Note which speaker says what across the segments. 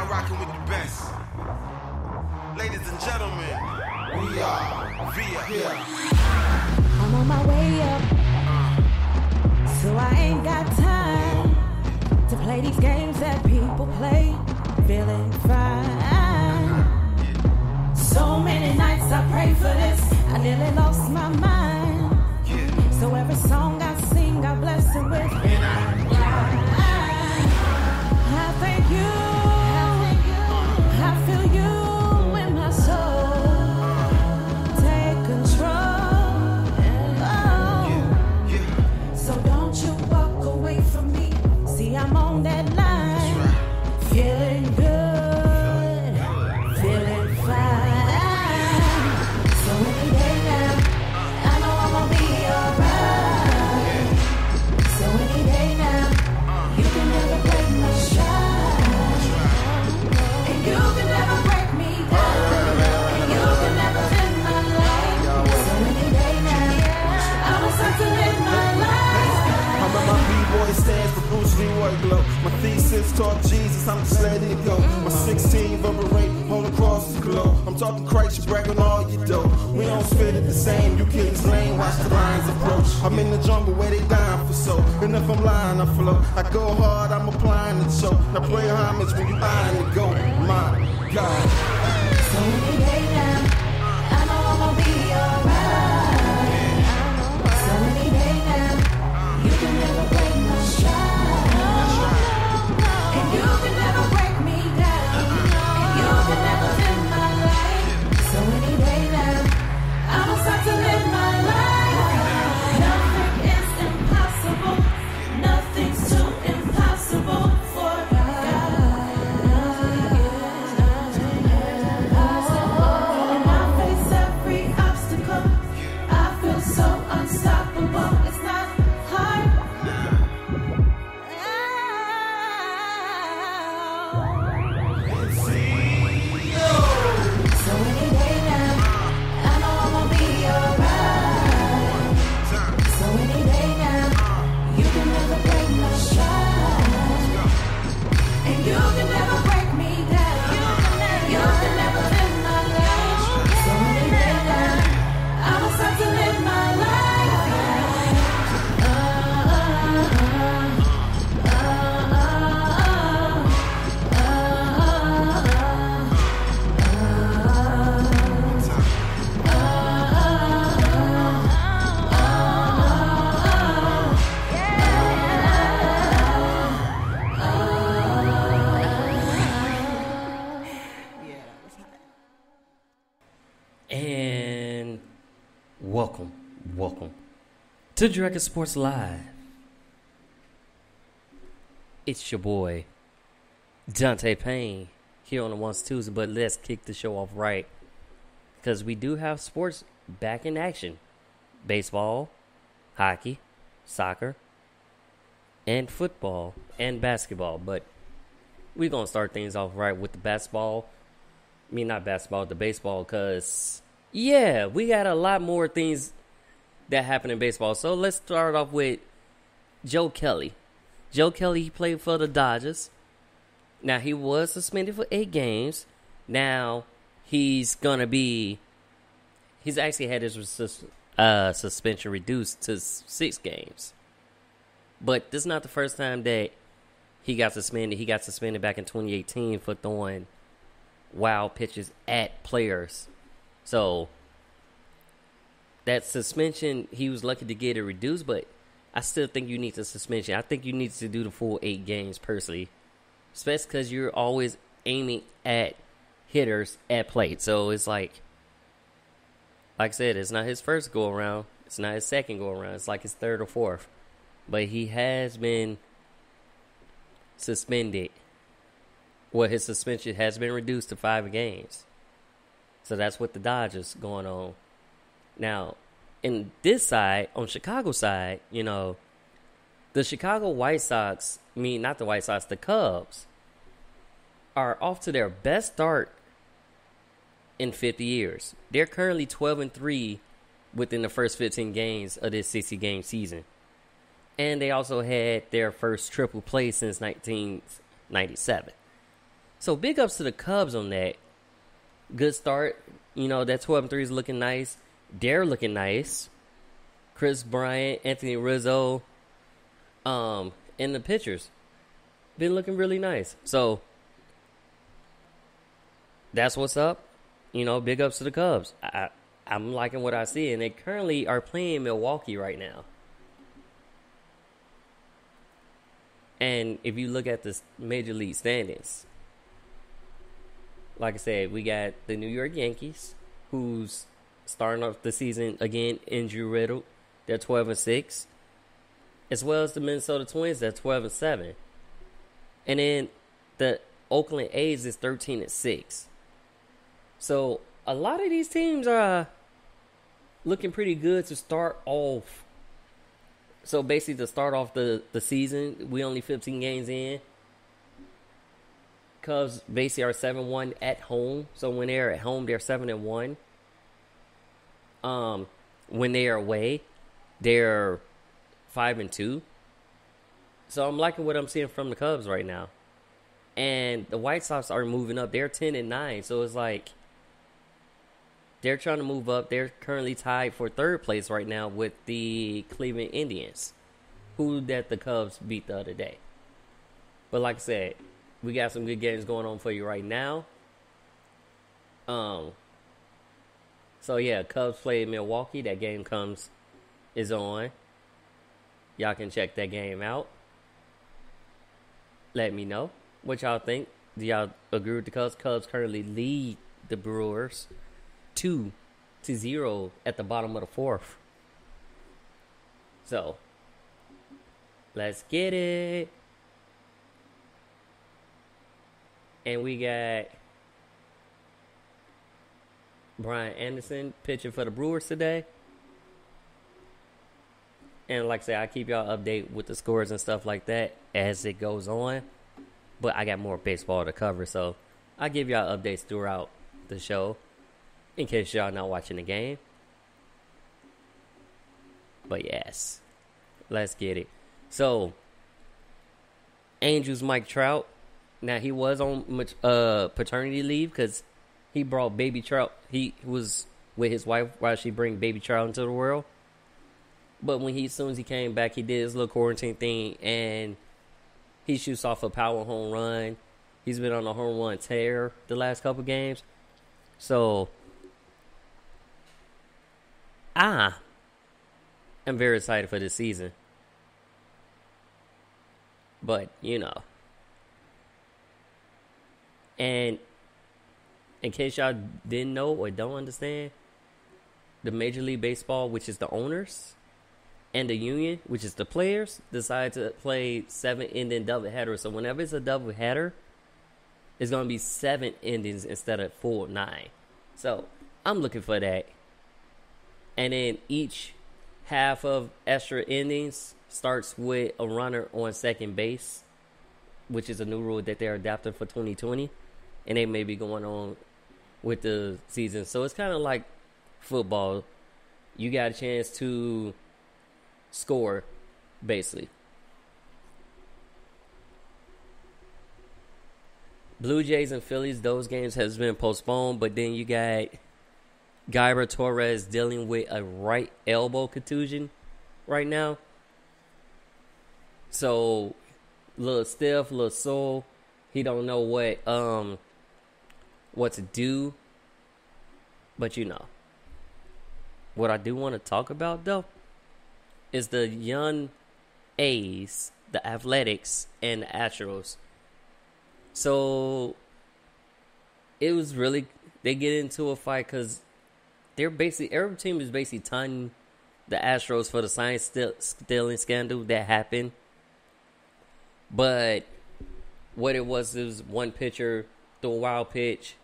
Speaker 1: now rocking with the best. Ladies and gentlemen, we are VIA.
Speaker 2: I'm on my way up, so I ain't got time to play these games that people play. Feeling fine. So many nights I prayed for this, I nearly lost my mind. So every song I sing, I bless it with. I thank you, I feel you in my soul. Take control, so don't you walk away from me. See, I'm on that line, feeling good, feeling fine. So any day now, I know I'm gonna be alright. So any day now, you can never break my stride, and you can never break me down, and you can never dim my light. So any day now, I'ma start to live my life.
Speaker 3: I'm at my B-boy stands for Bruce Lee workload. My thesis taught Jesus, I'm just letting it go. My 16 reverberate all across the globe. I'm talking Christ, you bragging all you dope. We don't spit it the same, you kids lame, watch the lions approach. I'm in the jungle where they dying for soul. And if I'm lying, I flow. I go hard, I'm applying it so. Now play homage when you eyeing the goat. My God.
Speaker 2: So any day now, I know I'm gonna be alright. So any day now, you can never break my stride, and you can never break me down, and you can never dim my light. So any day now, I'ma start to live my life. Nothing is impossible, nothing's too impossible for God. And I face every obstacle, I feel so unstoppable. It's not hard. So any day now, I know I'm gonna be alright. So any day now, you can never break my stride, and you can never break me down. You can never dim my light. So any day now, I'ma start to live my life.
Speaker 4: And welcome to Director Sports Live. It's your boy Donte Payne here on the ones twos, but let's kick the show off right, because we do have sports back in action: baseball, hockey, soccer, and football and basketball. But we're gonna start things off right with the basketball. I mean, not basketball, the baseball, because, yeah, we got a lot more things that happen in baseball. So let's start off with Joe Kelly. Joe Kelly, he played for the Dodgers. Now, he was suspended for 8 games. Now, he's actually had his suspension reduced to 6 games. But this is not the first time that he got suspended. He got suspended back in 2018 for throwing wild pitches at players. So that suspension, he was lucky to get it reduced, but I still think you need the suspension. I think you need to do the full 8 games personally, especially because you're always aiming at hitters at plate. So it's like I said, it's not his first go around, it's not his second go around, it's like his third or fourth, but he has been suspended. Well, his suspension has been reduced to 5 games. So that's what the Dodgers going on. Now, in this side, on Chicago side, the Chicago White Sox, not the White Sox, the Cubs, are off to their best start in 50 years. They're currently 12-3 within the first 15 games of this 60-game season. And they also had their first triple play since 1997. So big ups to the Cubs on that. Good start. You know, that 12-3 is looking nice. They're looking nice. Chris Bryant, Anthony Rizzo, and the pitchers been looking really nice. So that's what's up. You know, big ups to the Cubs. I'm liking what I see, and they currently are playing Milwaukee right now. And if you look at the Major League standings, like I said, we got the New York Yankees, who's starting off the season again injury riddled. They're 12-6, as well as the Minnesota Twins. They're 12-7, and then the Oakland A's is 13-6. So a lot of these teams are looking pretty good to start off. So basically, to start off the season, we only 15 games in. Cubs basically are 7-1 at home. So when they're at home, they're 7-1. When they are away, they're 5-2. So I'm liking what I'm seeing from the Cubs right now. And the White Sox are moving up. They're 10-9. So it's like they're trying to move up. They're currently tied for third place right now with the Cleveland Indians, who that the Cubs beat the other day. But like I said, we got some good games going on for you right now. So yeah, Cubs play Milwaukee. That game is on. Y'all can check that game out. Let me know what y'all think. Do y'all agree with the Cubs? Cubs currently lead the Brewers 2-0 at the bottom of the fourth. So let's get it. And we got Brian Anderson pitching for the Brewers today. And like I said, I keep y'all update with the scores and stuff like that as it goes on. But I got more baseball to cover, so I'll give y'all updates throughout the show in case y'all not watching the game. But yes, let's get it. So, Angels Mike Trout. Now, he was on paternity leave because he brought baby Trout. He was with his wife while she bring baby Trout into the world. But as soon as he came back, he did his little quarantine thing, and he shoots off a power home run. He's been on a home run tear the last couple games. So, I'm very excited for this season. But, you know. And in case y'all didn't know or don't understand, the Major League Baseball, which is the owners, and the union, which is the players, decided to play 7-inning doubleheader. So whenever it's a doubleheader, it's going to be 7 innings instead of full 9. So I'm looking for that. And then each half of extra innings starts with a runner on second base, which is a new rule that they're adapting for 2020. And they may be going on with the season. So it's kind of like football. You got a chance to score, basically. Blue Jays and Phillies, those games has been postponed. But then you got Guiber Torres dealing with a right elbow contusion right now. So, little stiff, little sore. He don't know what to do. But you know. What I do want to talk about, though, is the young A's, the Athletics, and the Astros. So, it was really, they get into a fight because they're basically, every team is basically taunting the Astros for the sign stealing scandal that happened. But what it was one pitcher threw a wild pitch,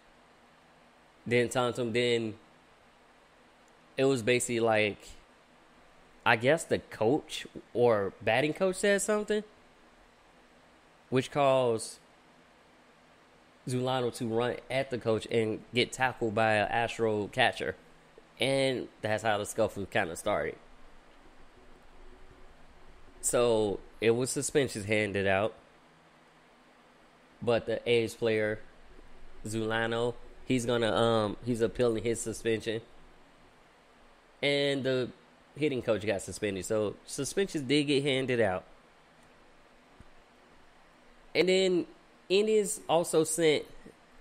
Speaker 4: then taunted him, then it was basically like, I guess the coach or batting coach said something, which caused Zulano to run at the coach and get tackled by an Astro catcher. And that's how the scuffle kind of started. So, it was suspensions handed out. But the A's player Zulano. He's appealing his suspension. And the hitting coach got suspended. So suspensions did get handed out. And then Indians also sent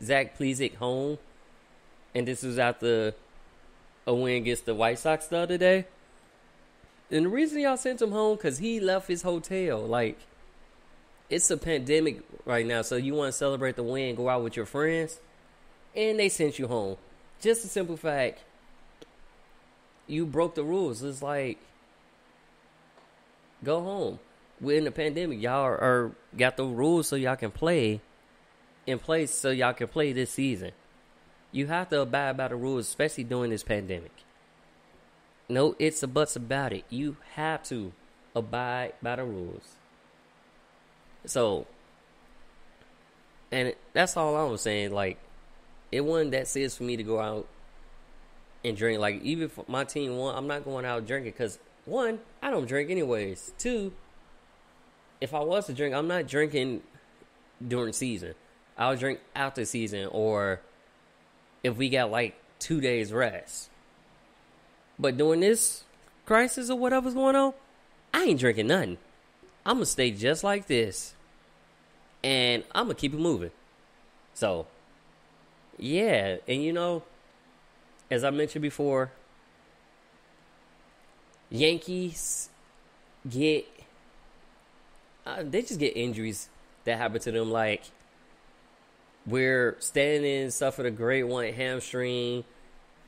Speaker 4: Zach Plesac home. And this was after a win against the White Sox the other day. And the reason y'all sent him home, because he left his hotel. Like, it's a pandemic right now, so you want to celebrate the win, go out with your friends, and they sent you home. Just a simple fact, you broke the rules. It's like, go home. We're in the pandemic. Y'all are got the rules so y'all can play in place so y'all can play this season. You have to abide by the rules, especially during this pandemic. No ifs or buts about it. You have to abide by the rules. So, and that's all I was saying. Like, it wasn't that serious for me to go out and drink. Like, even if my team won, I'm not going out drinking because, one, I don't drink anyways. Two, if I was to drink, I'm not drinking during season. I'll drink after season or if we got like 2 days rest. But during this crisis or whatever's going on, I ain't drinking nothing. I'm going to stay just like this. And I'm going to keep it moving. So, yeah. And you know, as I mentioned before, Yankees get... they just get injuries that happen to them. Like, we're standing, suffered a grade 1 hamstring.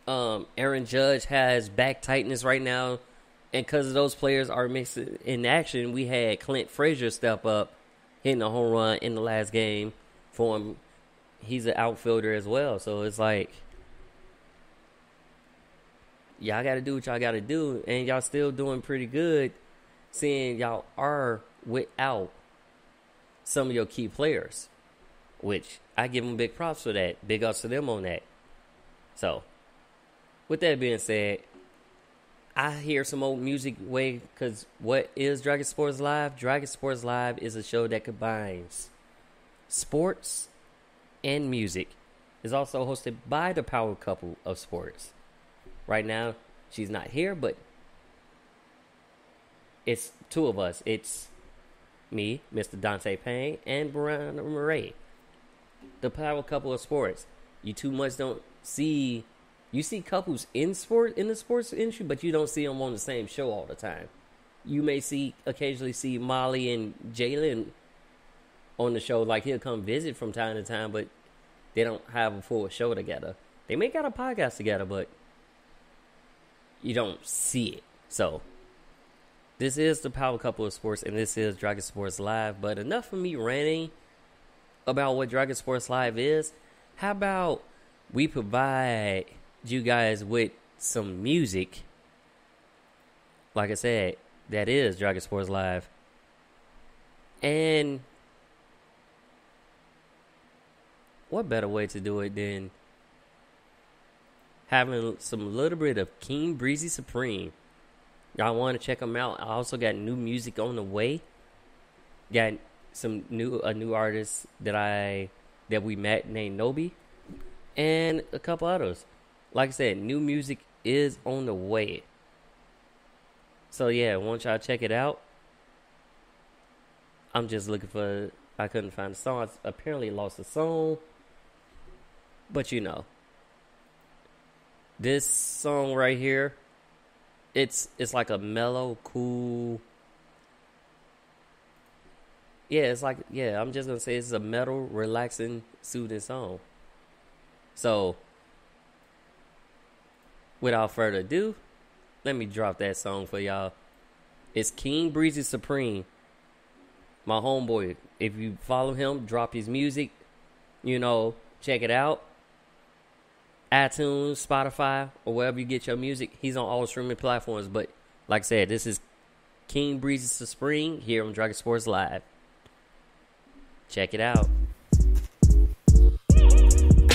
Speaker 4: Aaron Judge has back tightness right now. And because of those players are mixing in action, we had Clint Frazier step up, hitting a home run in the last game for him. He's an outfielder as well. So it's like, y'all got to do what y'all got to do. And y'all still doing pretty good, seeing y'all are without some of your key players, which I give them big props for that. Big ups to them on that. So, with that being said, I hear some old music way, because what is Dragon Sports Live? Dragon Sports Live is a show that combines sports and music. It's also hosted by the power couple of sports. Right now, she's not here, but it's two of us. It's me, Mr. Donte Payne, and Briana Marrae. The power couple of sports. You too much don't see... You see couples in the sports industry, but you don't see them on the same show all the time. You may occasionally see Molly and Jalen on the show. Like, he'll come visit from time to time, but they don't have a full show together. They may got a podcast together, but you don't see it. So, this is the power couple of sports, and this is Dragon Sports Live. But enough of me ranting about what Dragon Sports Live is. How about we provide you guys with some music? Like I said, that is Dragon Sports Live. And what better way to do it than having some little bit of King Breezy Supreme. Y'all want to check them out. I also got new music on the way. Got some a new artist that we met named Nobi, and a couple others. Like I said, new music is on the way. So yeah, once y'all check it out. I'm just looking for... I couldn't find a song. I apparently lost a song. But you know. This song right here, it's like a mellow, cool... Yeah, it's like... Yeah, I'm just going to say it's a mellow, relaxing, soothing song. So... without further ado, let me drop that song for y'all. It's King Breezy Supreme. My homeboy. If you follow him, drop his music. You know, check it out. iTunes, Spotify, or wherever you get your music. He's on all streaming platforms. But like I said, this is King Breezy Supreme here on Dragon Sports Live. Check it out.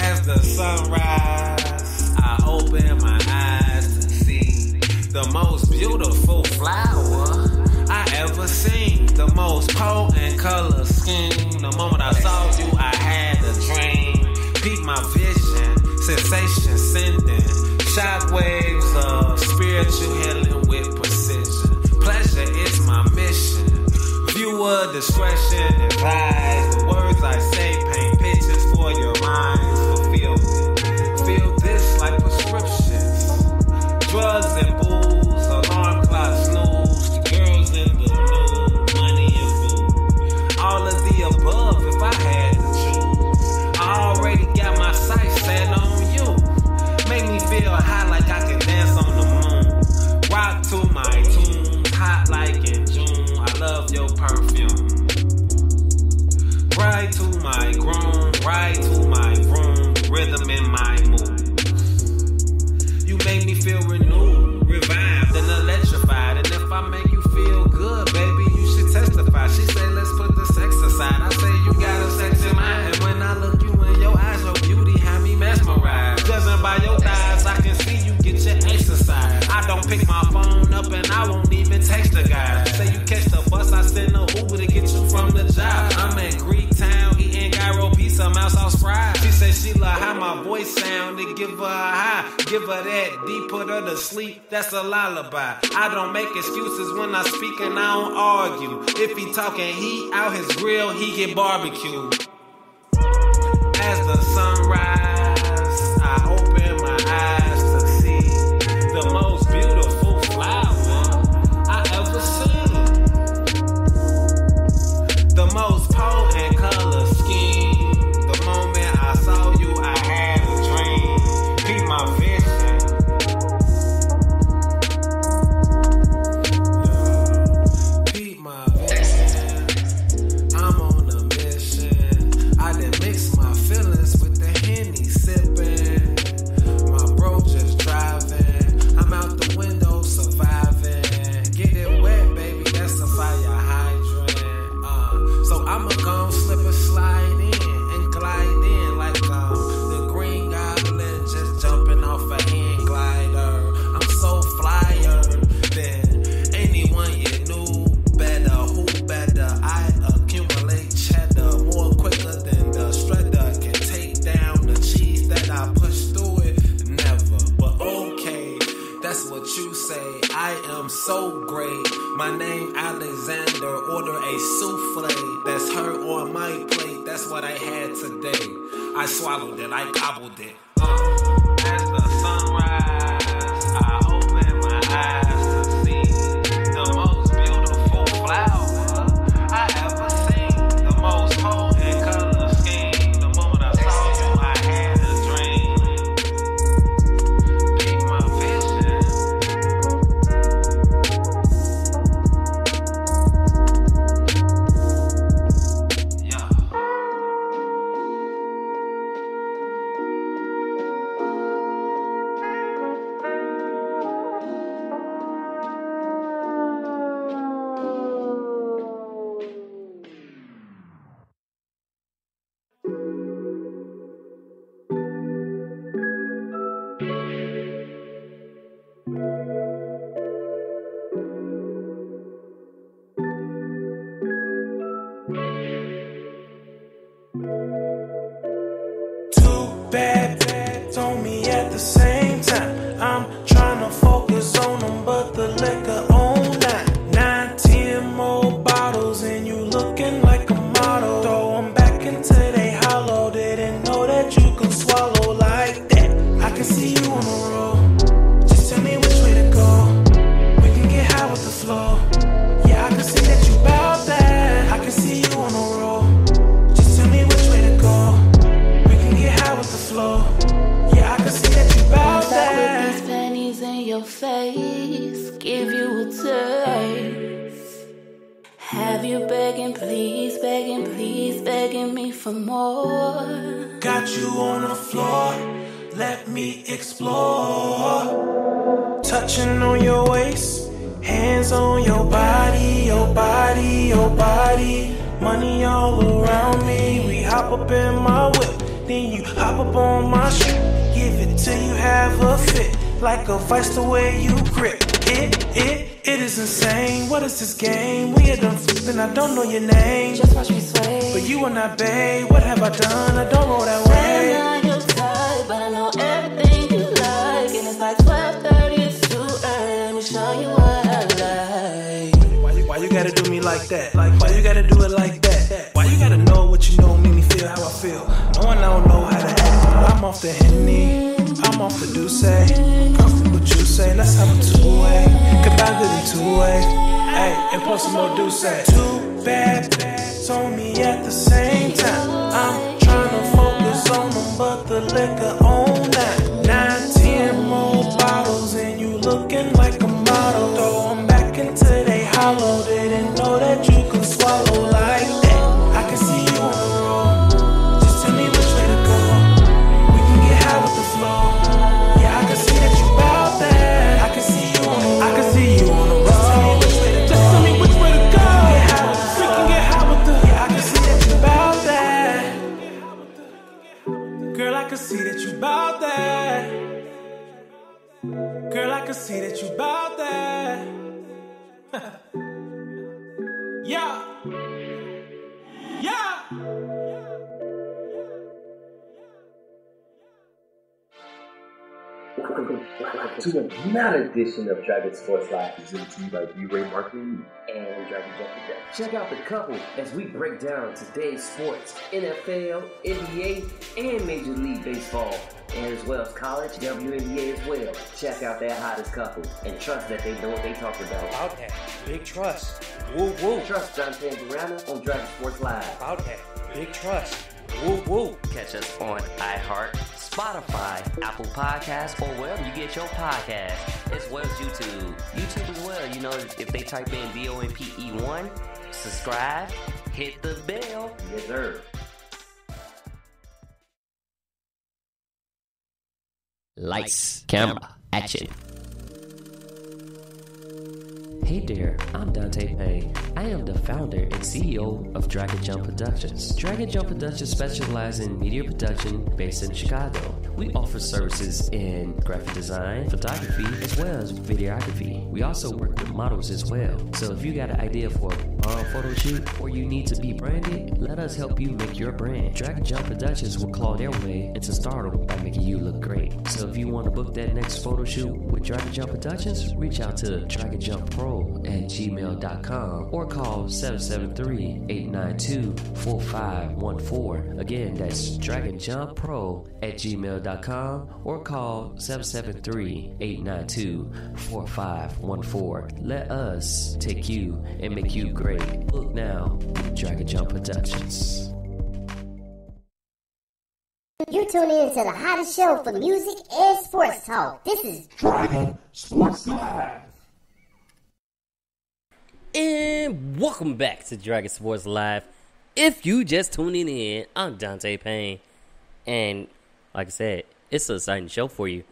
Speaker 5: As the sunrise, I open my eyes to see the most beautiful flower I ever seen. The most potent color scheme. The moment I saw you, I had a dream. Peep my vision, sensation sending shockwaves of spiritual healing with precision. Pleasure is my mission. Viewer discretion advised. The words I say paint pictures for your mind's fulfillment. Feel this like prescriptions. Drugs and booze, alarm clock snooze. The girls in the nude, money and food. All of the above if I had to choose. I already got my sights set on you. Make me feel high like I can dance on the moon. Rock to my tune, hot like in June. I love your perfume. Right to my groom, right to my room. Rhythm in my mood. You make me feel renewed, revived, and electrified. And if I make you feel good, baby, you should testify. She say, let's put the sex aside. I say, you got a sexy mind. And when I look you in your eyes, your beauty have me mesmerized. Judging by your thighs, I can see you get your exercise. I don't pick my phone up and I won't even text the guy. Say you catch the bus, I send a Uber to get you from the job. I'm in Greek town eating gyro pizza, mouse sauce fried. She said she love how my voice sound. It give her a high, give her that deep, put her to sleep. That's a lullaby. I don't make excuses when I speak and I don't argue. If he talking heat out his grill, he get barbecued. As the sun rise, I open my eyes to see the most beautiful flower I ever seen. The most potent color scheme. The moment I saw you, I had a dream. Be my vision. Be my vision. I'm on a mission. I done mix my feelings with the Henny sipping. My bro just driving. I'm out the window surviving. Get it wet, baby, that's a fire hydrant. So I'ma gon' slip and slide in and glide in like the Green Goblin just jumping off a hand glider. I'm so flyer than anyone you knew. Better, who better? I accumulate cheddar more quicker than the shredder can take down the cheese that I push through it. Never, but okay, that's what you say. I am so great. My name Alexander. Order a souffle. That's her on my plate. That's what I had today. I swallowed it. I gobbled it. As the sunrise, I open my eyes to see the most beautiful flower I ever seen. The most potent color scheme. The moment I saw you, I had a dream. Be my vision. Yeah.
Speaker 6: Two bad bags on me at the same time. I'm trying to focus on them, but the liquor on 9, 10 more bottles, and you looking like a model. Throw them back into they hollow. Didn't know that you can swallow like that. I can see you on the road. Just tell me which way to go. We can get high with the flow. Yeah, I can see that you bout that. I can see you on the road. Just tell me which way to go. We can get high with the flow. Yeah, I can see that you bout
Speaker 2: With
Speaker 6: that.
Speaker 2: these pennies in your face, give you a taste. Have you begging, please, begging me for more?
Speaker 6: Got you on the floor. Let me explore. Touching on your waist, hands on your body, your body, your body. Money all around me. We hop up in my whip, then you hop up on my shit. Give it till you have a fit, like a vice the way you grip. It is insane. What is this game? We are done flipping. I don't know your name.
Speaker 2: Just watch me sway.
Speaker 6: But you are not babe. What have I done? I don't roll that way. like that? Why you gotta do it like that? Why you gotta know what you know, make me feel how I feel? Knowing I don't know how to act. I'm off the Henny, I'm off the Douce. Comfort what you say, let's have a two-way. Combine good in two-way. Hey, and pour some more Douce. Two bad bags on me at the same time. I'm trying to focus on them, but the liquor on that. 9, 10 more bottles and you looking like a model. Throw them back into they hollow. Didn't know that you could swallow like that. I can see you on the road. Just tell me which way to go. We can get high with the flow. Yeah, I can see that you bout that. I can see you on the road. I can see you on the road. Just tell me which way to go. We can get high with the. Yeah, I can see that you bout that. Girl, I can see that you bout that. Girl, I can see that you bout that. Yeah. Yeah.
Speaker 7: Welcome to another edition of Dragon Sports Live, presented to you by B-Ray Marketing and Dragon Jump Production. Check out the couple as we break down today's sports, NFL, NBA, and Major League Baseball, and as well as college, WNBA as well. Check out that hottest couple and trust that they know what they talking about.
Speaker 8: About that. Big trust. Woo woo.
Speaker 7: Trust Donte Payne Briana on Dragon Sports Live.
Speaker 8: About that. Big trust. Woo woo.
Speaker 4: Catch us on iHeart, Spotify, Apple Podcasts, or wherever you get your podcasts, as well as YouTube. YouTube as well. You know, if they type in DONPE1, subscribe, hit the bell.
Speaker 7: Yes, sir.
Speaker 4: Lights, camera, action. Hey there, I'm Donte Payne. I am the founder and CEO of Dragon Jump Productions. Dragon Jump Productions specializes in media production based in Chicago. We offer services in graphic design, photography, as well as videography. We also work with models as well. So if you got an idea for a photo shoot or you need to be branded, let us help you make your brand. Dragon Jump Productions will claw their way into stardom by making you look great. So if you want to book that next photo shoot with Dragon Jump Productions, reach out to dragonjumppro@gmail.com or call 773-892-4514. Again, that's dragonjumppro@gmail.com or call 773-892-4514. Let us take you and make you great. Book now with Dragon Jump Productions.
Speaker 9: You tune in to the hottest show for music and sports talk. This is
Speaker 10: Dragon Sports Live.
Speaker 4: And welcome back to Dragon Sports Live. If you just tuning in, I'm Donte Payne. And like I said, it's an exciting show for you.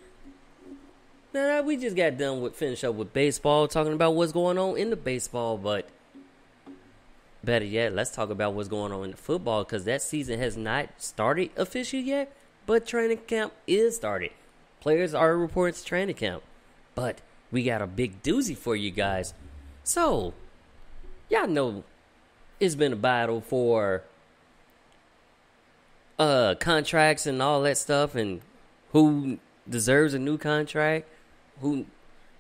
Speaker 4: Now, we just got done with finish up with baseball, talking about what's going on in the baseball. But better yet, let's talk about what's going on in the football, because that season has not started officially yet, but training camp is started. Players are reporting to training camp. But we got a big doozy for you guys. So, y'all know it's been a battle for contracts and all that stuff, and who deserves a new contract, who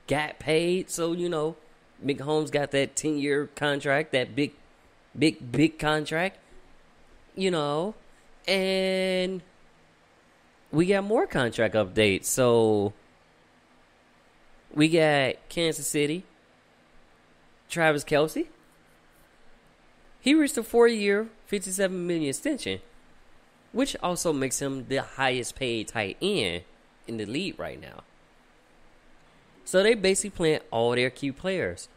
Speaker 4: got paid. So, you know, Mick Holmes got that 10-year contract, that big contract, you know, and we got more contract updates. So, we got Kansas City, Travis Kelce. He reached a 4-year, $57 million extension, which also makes him the highest paid tight end in the league right now. So they basically playing all their key players.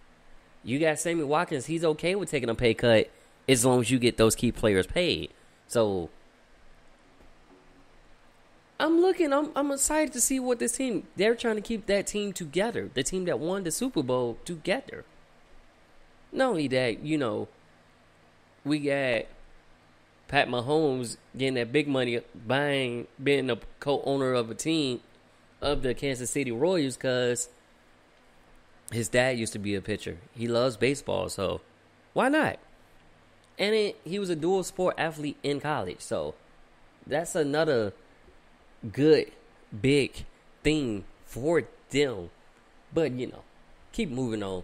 Speaker 4: You got Sammy Watkins. He's okay with taking a pay cut as long as you get those key players paid. So I'm excited to see what this team, they're trying to keep that team together. The team that won the Super Bowl together. Not only that, you know, we got Pat Mahomes getting that big money, being a co-owner of a team of the Kansas City Royals, because his dad used to be a pitcher. He loves baseball, so why not? And he was a dual sport athlete in college, so that's another good, big thing for them. But, you know, keep moving on.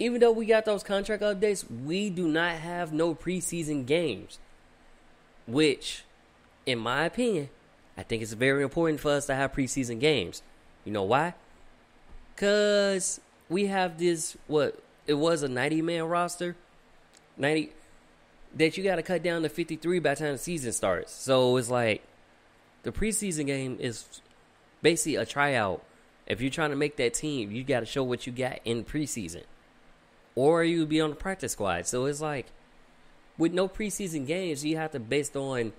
Speaker 4: even though we got those contract updates, we do not have no preseason games. Which, in my opinion, I think it's very important for us to have preseason games. You know why? Because we have this, it was a 90-man roster. 90, that you got to cut down to 53 by the time the season starts. So it's like, the preseason game is basically a tryout. If you're trying to make that team, you got to show what you got in preseason. Or you'll be on the practice squad. So it's like, with no preseason games, you have to based on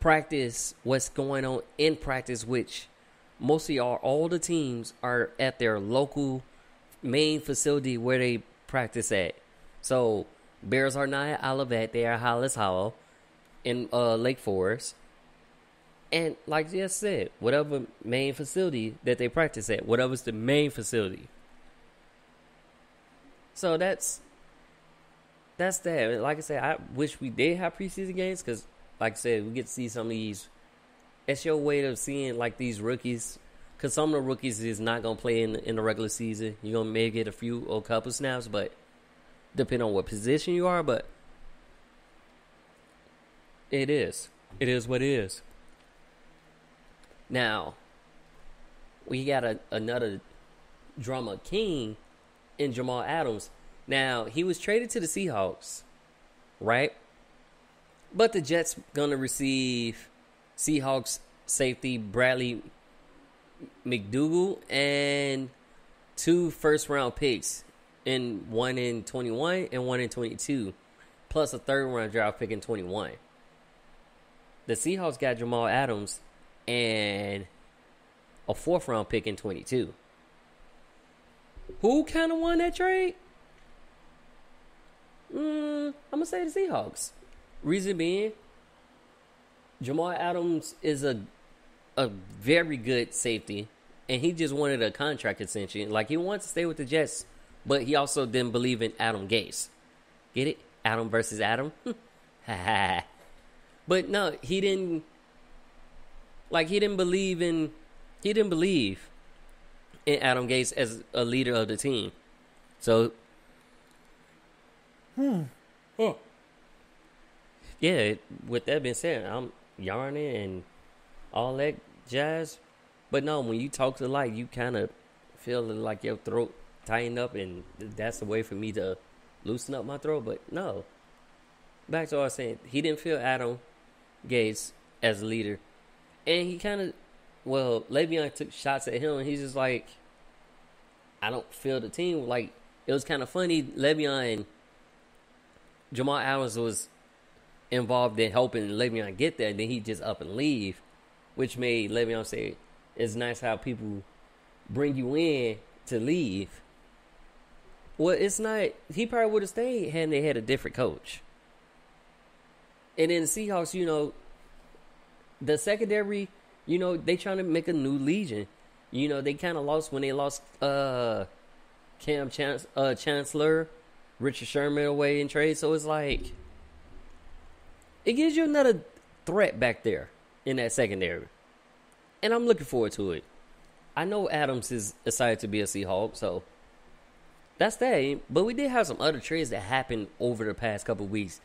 Speaker 4: practice, what's going on in practice, which mostly all the teams are at their local main facility where they practice at. So Bears are not at Olivet, they are Hollis Hollow in Lake Forest. And like I just said, whatever main facility that they practice at, whatever's the main facility. So that's that. Like I said, I wish we did have preseason games because, like I said, we get to see some of these. It's your way of seeing like these rookies, because some of the rookies is not gonna play in the regular season. You're gonna maybe get a few or a couple snaps, but depending on what position you are. But it is what it is. Now we got another drama king in Jamal Adams. Now, he was traded to the Seahawks, right? But the Jets gonna receive Seahawks safety Bradley McDougal and 2 first-round picks, one in 21 and one in 22, plus a third-round draft pick in 21. The Seahawks got Jamal Adams and a 4th-round pick in 22. Who kind of won that trade? I'm going to say the Seahawks. Reason being, Jamal Adams is a very good safety, and he just wanted a contract extension. Like, he wants to stay with the Jets, but he also didn't believe in Adam Gase. Get it? Adam versus Adam? But no, he didn't believe in Adam Gase as a leader of the team. So, yeah, with that being said, I'm yarning and all that jazz. But no, when you talk to light, you kind of feel like your throat tighten up, and that's a way for me to loosen up my throat. But no, back to what I was saying, he didn't feel Adam Gase as a leader. And he kind of, Le'Veon took shots at him, and he's just like, I don't feel the team. Like, it was kind of funny. Le'Veon and Jamal Adams was involved in helping Le'Veon get there, and then he just up and leave, which made Le'Veon say, it's nice how people bring you in to leave. Well, it's not. He probably would have stayed had they had a different coach. And then the Seahawks, the secondary, they trying to make a new legion. They kind of lost when they lost Cam Chancellor, Richard Sherman away in trade. So it's like, it gives you another threat back there in that secondary. And I'm looking forward to it. I know Adams is excited to be a Seahawk, so that's that. But we did have some other trades that happened over the past couple weeks.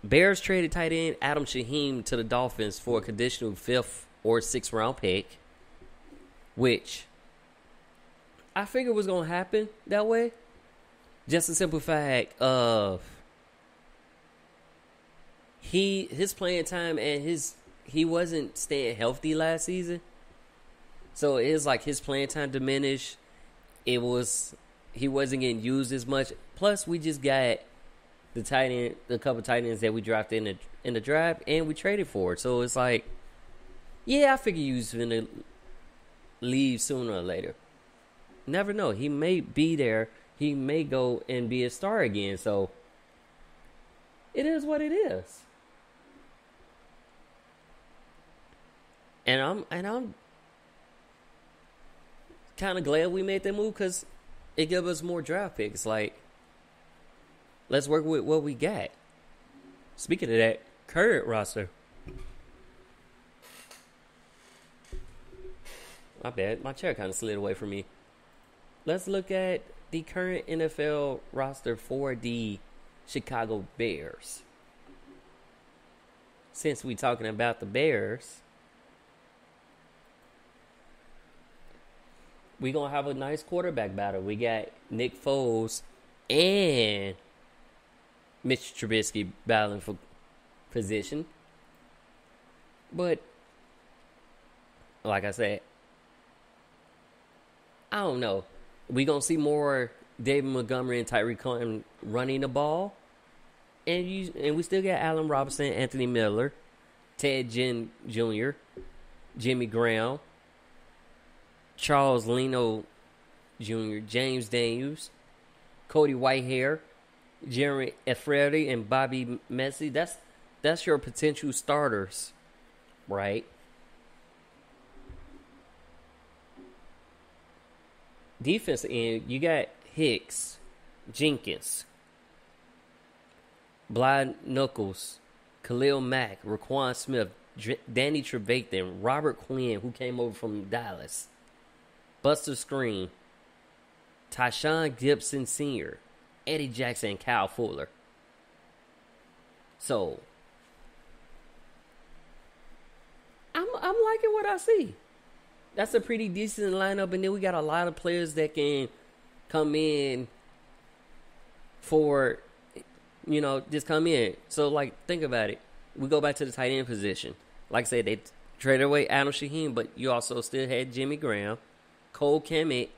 Speaker 4: Bears traded tight end Adam Shaheem to the Dolphins for a conditional 5th or 6th round pick, which I figured was going to happen that way. Just a simple fact of his playing time and he wasn't staying healthy last season. So it's like his playing time diminished. He wasn't getting used as much. Plus, we just got the couple tight ends that we drafted in the draft, and we traded for it. So it's like, yeah, I figure he was going to leave sooner or later. Never know. He may be there. He may go and be a star again. So it is what it is. And I'm kind of glad we made that move because it gave us more draft picks. Like, let's work with what we got. Speaking of that, current roster. My bad. My chair kind of slid away from me. Let's look at the current NFL roster for the Chicago Bears. Since we talking about the Bears, we gonna have a nice quarterback battle. We got Nick Foles and Mitch Trubisky battling for position. But like I said, I don't know. We gonna see more David Montgomery and Tyreek Cohen running the ball. And we still got Allen Robinson, Anthony Miller, Ted Ginn Jr., Jimmy Graham, Charles Leno Jr., James Daniels, Cody Whitehair, Jeremy Efredi, and Bobby Messi. That's your potential starters, right? Defense end, you got Hicks, Jenkins, Blyde Knuckles, Khalil Mack, Raquan Smith, Danny Trevathan, Robert Quinn, who came over from Dallas, Buster Screen, Tyshawn Gibson Sr., Eddie Jackson, and Kyle Fuller. So, I'm liking what I see. That's a pretty decent lineup, and then we got a lot of players that can come in for, just come in. So, like, think about it. We go back to the tight end position. Like I said, they traded away Adam Shaheen, but you also still had Jimmy Graham, Cole Kmet,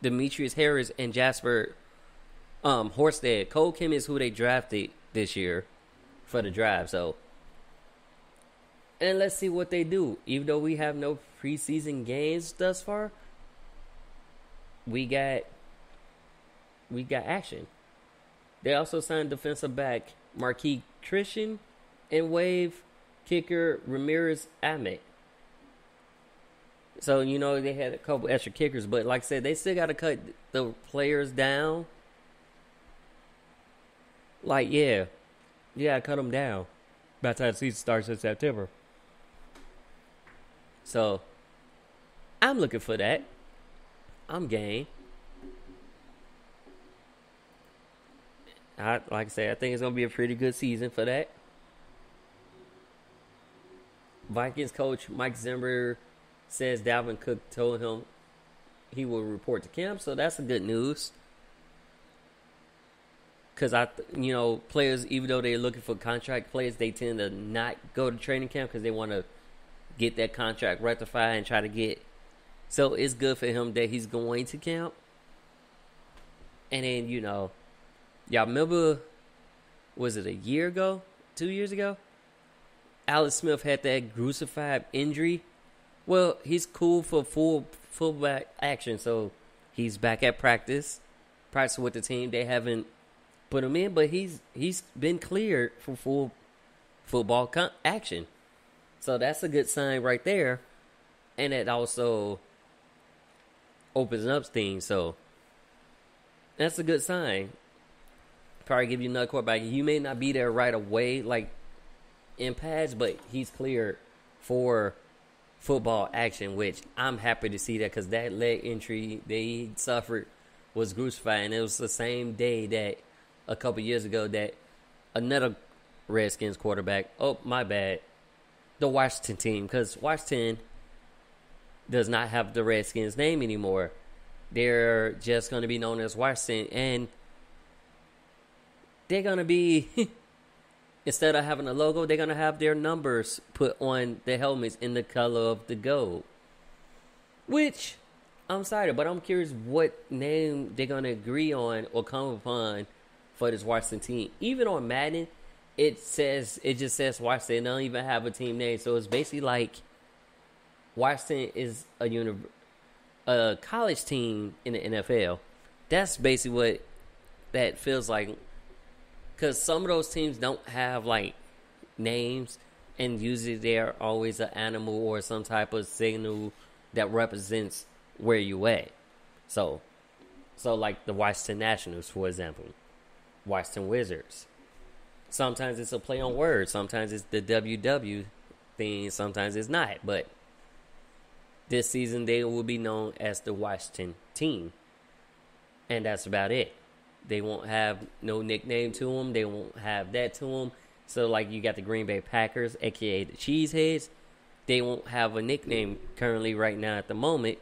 Speaker 4: Demetrius Harris, and Jasper Horsted. Cole Kmet is who they drafted this year for the draft. So, and let's see what they do. Even though we have no preseason games thus far, we got action. They also signed defensive back Marquis Christian and wave kicker Ramirez Ahmed. So, they had a couple extra kickers, but like I said, they still got to cut the players down. Like, yeah, you got to cut them down by the time the season starts in September. So, I'm looking for that. I'm game. Like I said, I think it's going to be a pretty good season for that. Vikings coach Mike Zimmer says Dalvin Cook told him he will report to camp, so that's a good news. Because, players, even though they're looking for contract players, they tend to not go to training camp because they want to get that contract rectified and try to get. So it's good for him that he's going to camp. And then, y'all remember, was it a year ago? 2 years ago? Alex Smith had that crucified injury. Well, he's cool for fullback action, so he's back at practicing with the team. They haven't put him in, but he's been cleared for full football action. So that's a good sign right there. And it also opens up things. So that's a good sign. Probably give you another quarterback. You may not be there right away, like in pads, but he's cleared for football action, which I'm happy to see that because that leg injury they suffered was crucified. And it was the same day that a couple years ago that another Redskins quarterback, the Washington team, because Washington does not have the Redskins name anymore. They're just going to be known as Washington, and they're going to be, instead of having a logo, they're going to have their numbers put on the helmets in the color of the gold. Which, I'm sorry, but I'm curious what name they're going to agree on or come upon for this Washington team. Even on Madden, it just says Washington. They don't even have a team name. So it's basically like Washington is a college team in the NFL. That's basically what that feels like. Because some of those teams don't have, like, names. And usually they're always an animal or some type of signal that represents where you at. So like the Washington Nationals, for example. Washington Wizards. Sometimes it's a play on words. Sometimes it's the WW thing. Sometimes it's not. But this season they will be known as the Washington team. And that's about it. They won't have no nickname to them. They won't have that to them. So, like, you got the Green Bay Packers, a.k.a. the Cheeseheads. They won't have a nickname currently right now at the moment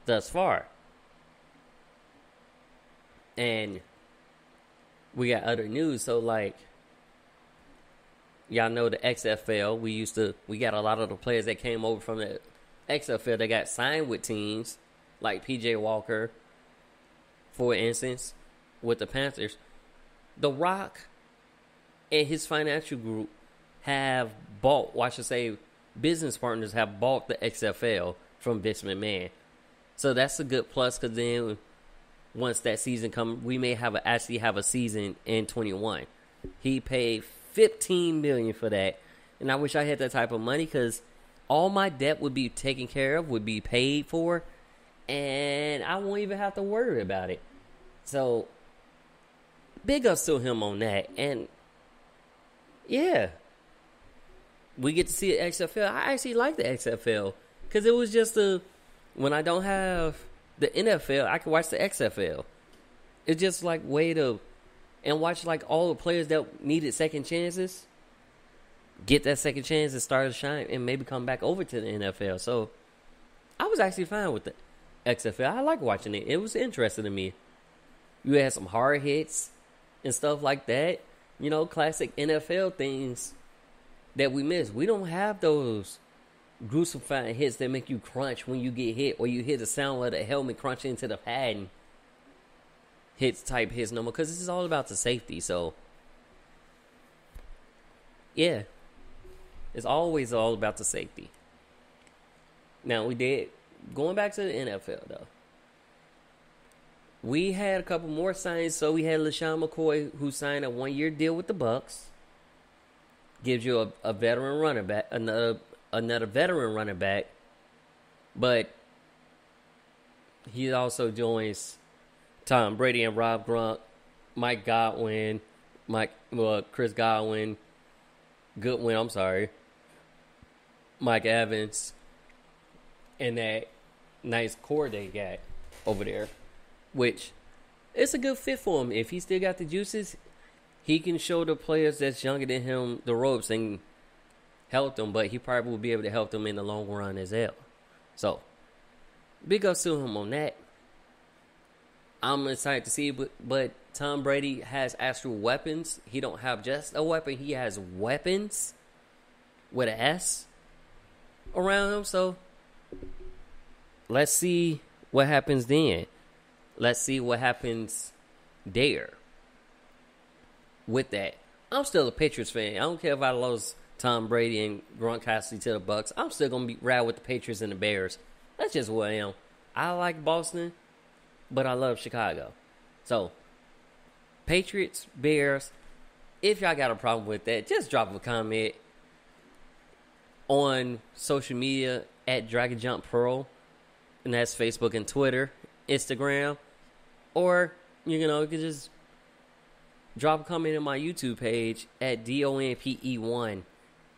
Speaker 4: thus far. And we got other news. So, like, y'all know the XFL. We got a lot of the players that came over from the XFL that got signed with teams, like PJ Walker, for instance, with the Panthers. The Rock and his financial group have bought, well, I should say, business partners have bought the XFL from Vince McMahon. So that's a good plus, because then once that season comes, we may actually have a season in 21. He paid $15 million for that, and I wish I had that type of money, because all my debt would be taken care of, would be paid for, and I won't even have to worry about it. So big ups to him on that. And yeah, we get to see the XFL. I actually like the XFL, because it was just when I don't have the NFL, I can watch the XFL. It's just like way to, and watch like all the players that needed second chances get that second chance and start to shine, and maybe come back over to the NFL. So I was actually fine with the XFL. I like watching it. It was interesting to me. You had some hard hits and stuff like that. You know, classic NFL things that we miss. We don't have those gruesome hits that make you crunch when you get hit, or you hear the sound of the helmet crunching into the pad and type hits no more, because this is all about the safety. So yeah, it's always all about the safety. Now, going back to the NFL though, we had a couple more signings. So we had LaShawn McCoy, who signed a 1-year deal with the Bucks. Gives you a veteran running back, another veteran running back, but he also joins Tom Brady and Rob Gronk, Mike Godwin, Chris Goodwin, Mike Evans, and that nice core they got over there, which it's a good fit for him. If he still got the juices, he can show the players that's younger than him the ropes and help them, but he probably will be able to help them in the long run as well. So, big ups to him on that. I'm excited to see, but Tom Brady has actual weapons. He don't have just a weapon. He has weapons with an S around him. So, let's see what happens then. Let's see what happens there with that. I'm still a Patriots fan. I don't care if I lost Tom Brady and Gronkowski to the Bucks. I'm still going to be ride with the Patriots and the Bears. That's just what I am. I like Boston, but I love Chicago. So, Patriots, Bears, if y'all got a problem with that, just drop a comment on social media at Dragon Jump Pro, and that's Facebook and Twitter, Instagram, or you can just drop a comment on my YouTube page at DONPE1.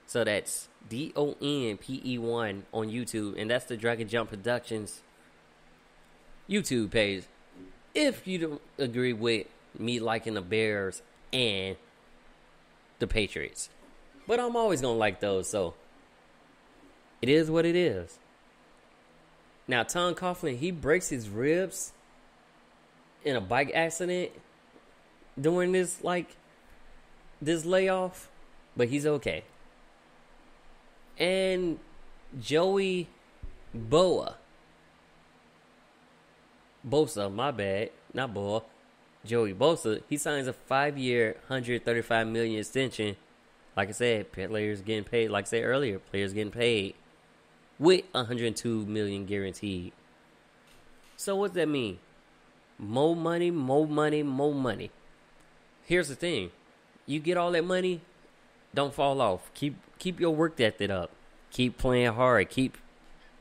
Speaker 4: So that's DONPE1 on YouTube, and that's the Dragon Jump Productions YouTube page. If you don't agree with me liking the Bears and the Patriots, but I'm always gonna like those, so it is what it is. Now, Tom Coughlin, he breaks his ribs in a bike accident during this layoff, but he's okay. And Joey Bosa, my bad, not Boa, Joey Bosa, he signs a 5-year, $135 million extension. Like I said, players getting paid. Like I said earlier, players getting paid with $102 million guaranteed. So what does that mean? More money, more money, more money. Here's the thing: you get all that money, don't fall off. Keep your work ethic up. Keep playing hard. Keep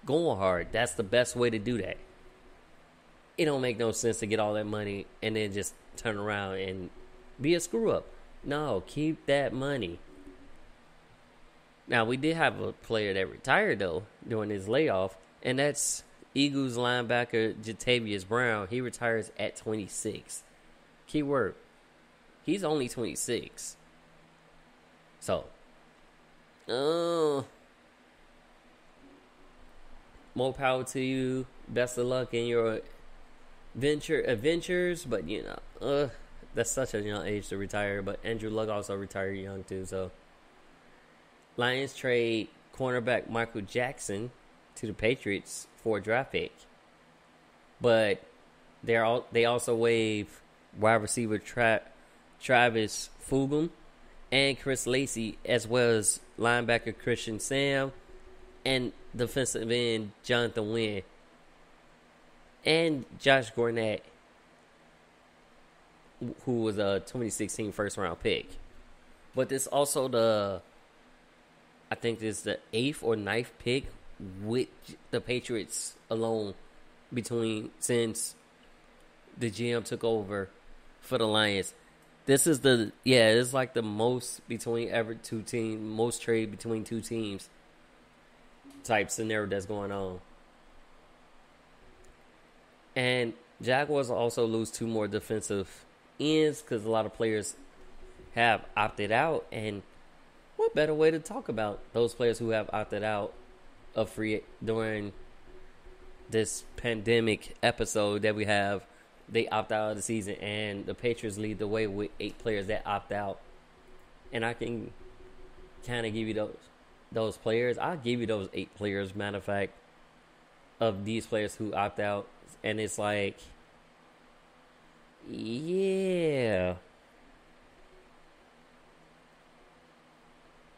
Speaker 4: going hard. That's the best way to do that. It don't make no sense to get all that money and then just turn around and be a screw up. No, keep that money. Now, we did have a player that retired though during his layoff, and that's Eagles linebacker Jatavius Brown, he retires at 26. Keyword, he's only 26. So, more power to you. Best of luck in your adventures. But, that's such a young age to retire. But Andrew Luck also retired young, too. So, Lions trade cornerback Michael Jackson to the Patriots for a draft pick. But they also waive wide receiver Travis Fulgham and Chris Lacey, as well as linebacker Christian Sam and defensive end Jonathan Wynn and Josh Gornett, who was a 2016 first round pick. But this also I think this is the 8th or 9th pick with the Patriots alone since the GM took over for the Lions. This is it's like the most between most trade between two teams type scenario that's going on. And Jaguars also lose 2 more defensive ends because a lot of players have opted out. And what better way to talk about those players who have opted out of free during this pandemic episode that we have? They opt out of the season, and the Patriots lead the way with 8 players that opt out. And I can kind of give you those players. I'll give you those 8 players, matter of fact, of these players who opt out. And it's like, yeah.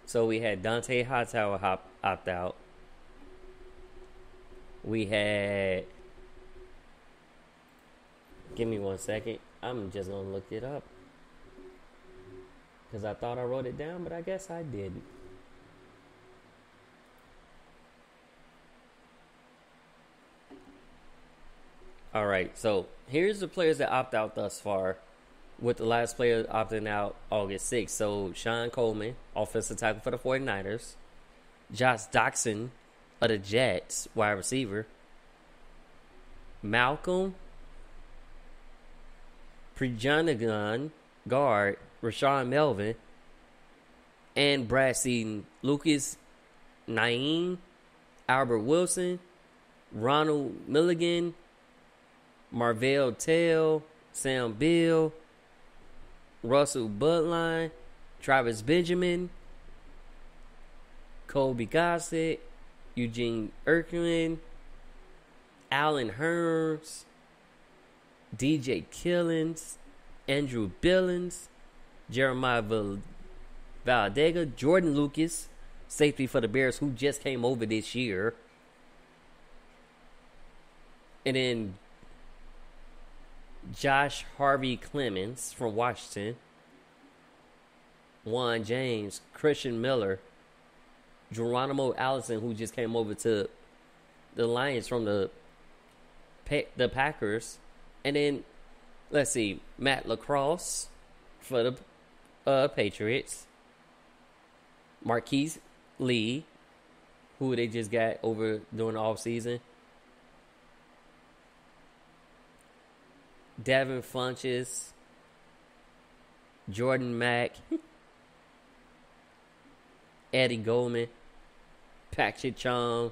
Speaker 4: So we had Donte Hightower opt out. We had... Give me 1 second. I'm just going to look it up. Because I thought I wrote it down, but I guess I didn't. All right, so here's the players that opt out thus far, with the last player opting out August 6th. So Sean Coleman, offensive tackle for the 49ers. Josh Doxson of the Jets, wide receiver. Malcolm Prejanagan, guard. Rashawn Melvin. And Brad Seaton. Lucas Naeem. Albert Wilson. Ronald Milligan. Marvell Tell. Sam Bill. Russell Budline. Travis Benjamin. Colby Gossett. Eugene Erkman. Alan Hearns. DJ Killens. Andrew Billings. Jeremiah Valdega. Jordan Lucas, safety for the Bears, who just came over this year. And then Josh Harvey Clemens from Washington. Juan James. Christian Miller. Geronimo Allison, who just came over to the Lions from the Packers. And then, let's see, Matt Lacrosse for the Patriots. Marquise Lee, who they just got over during the offseason. Devin Funches. Jordan Mack. Eddie Goldman. Patrick Chung.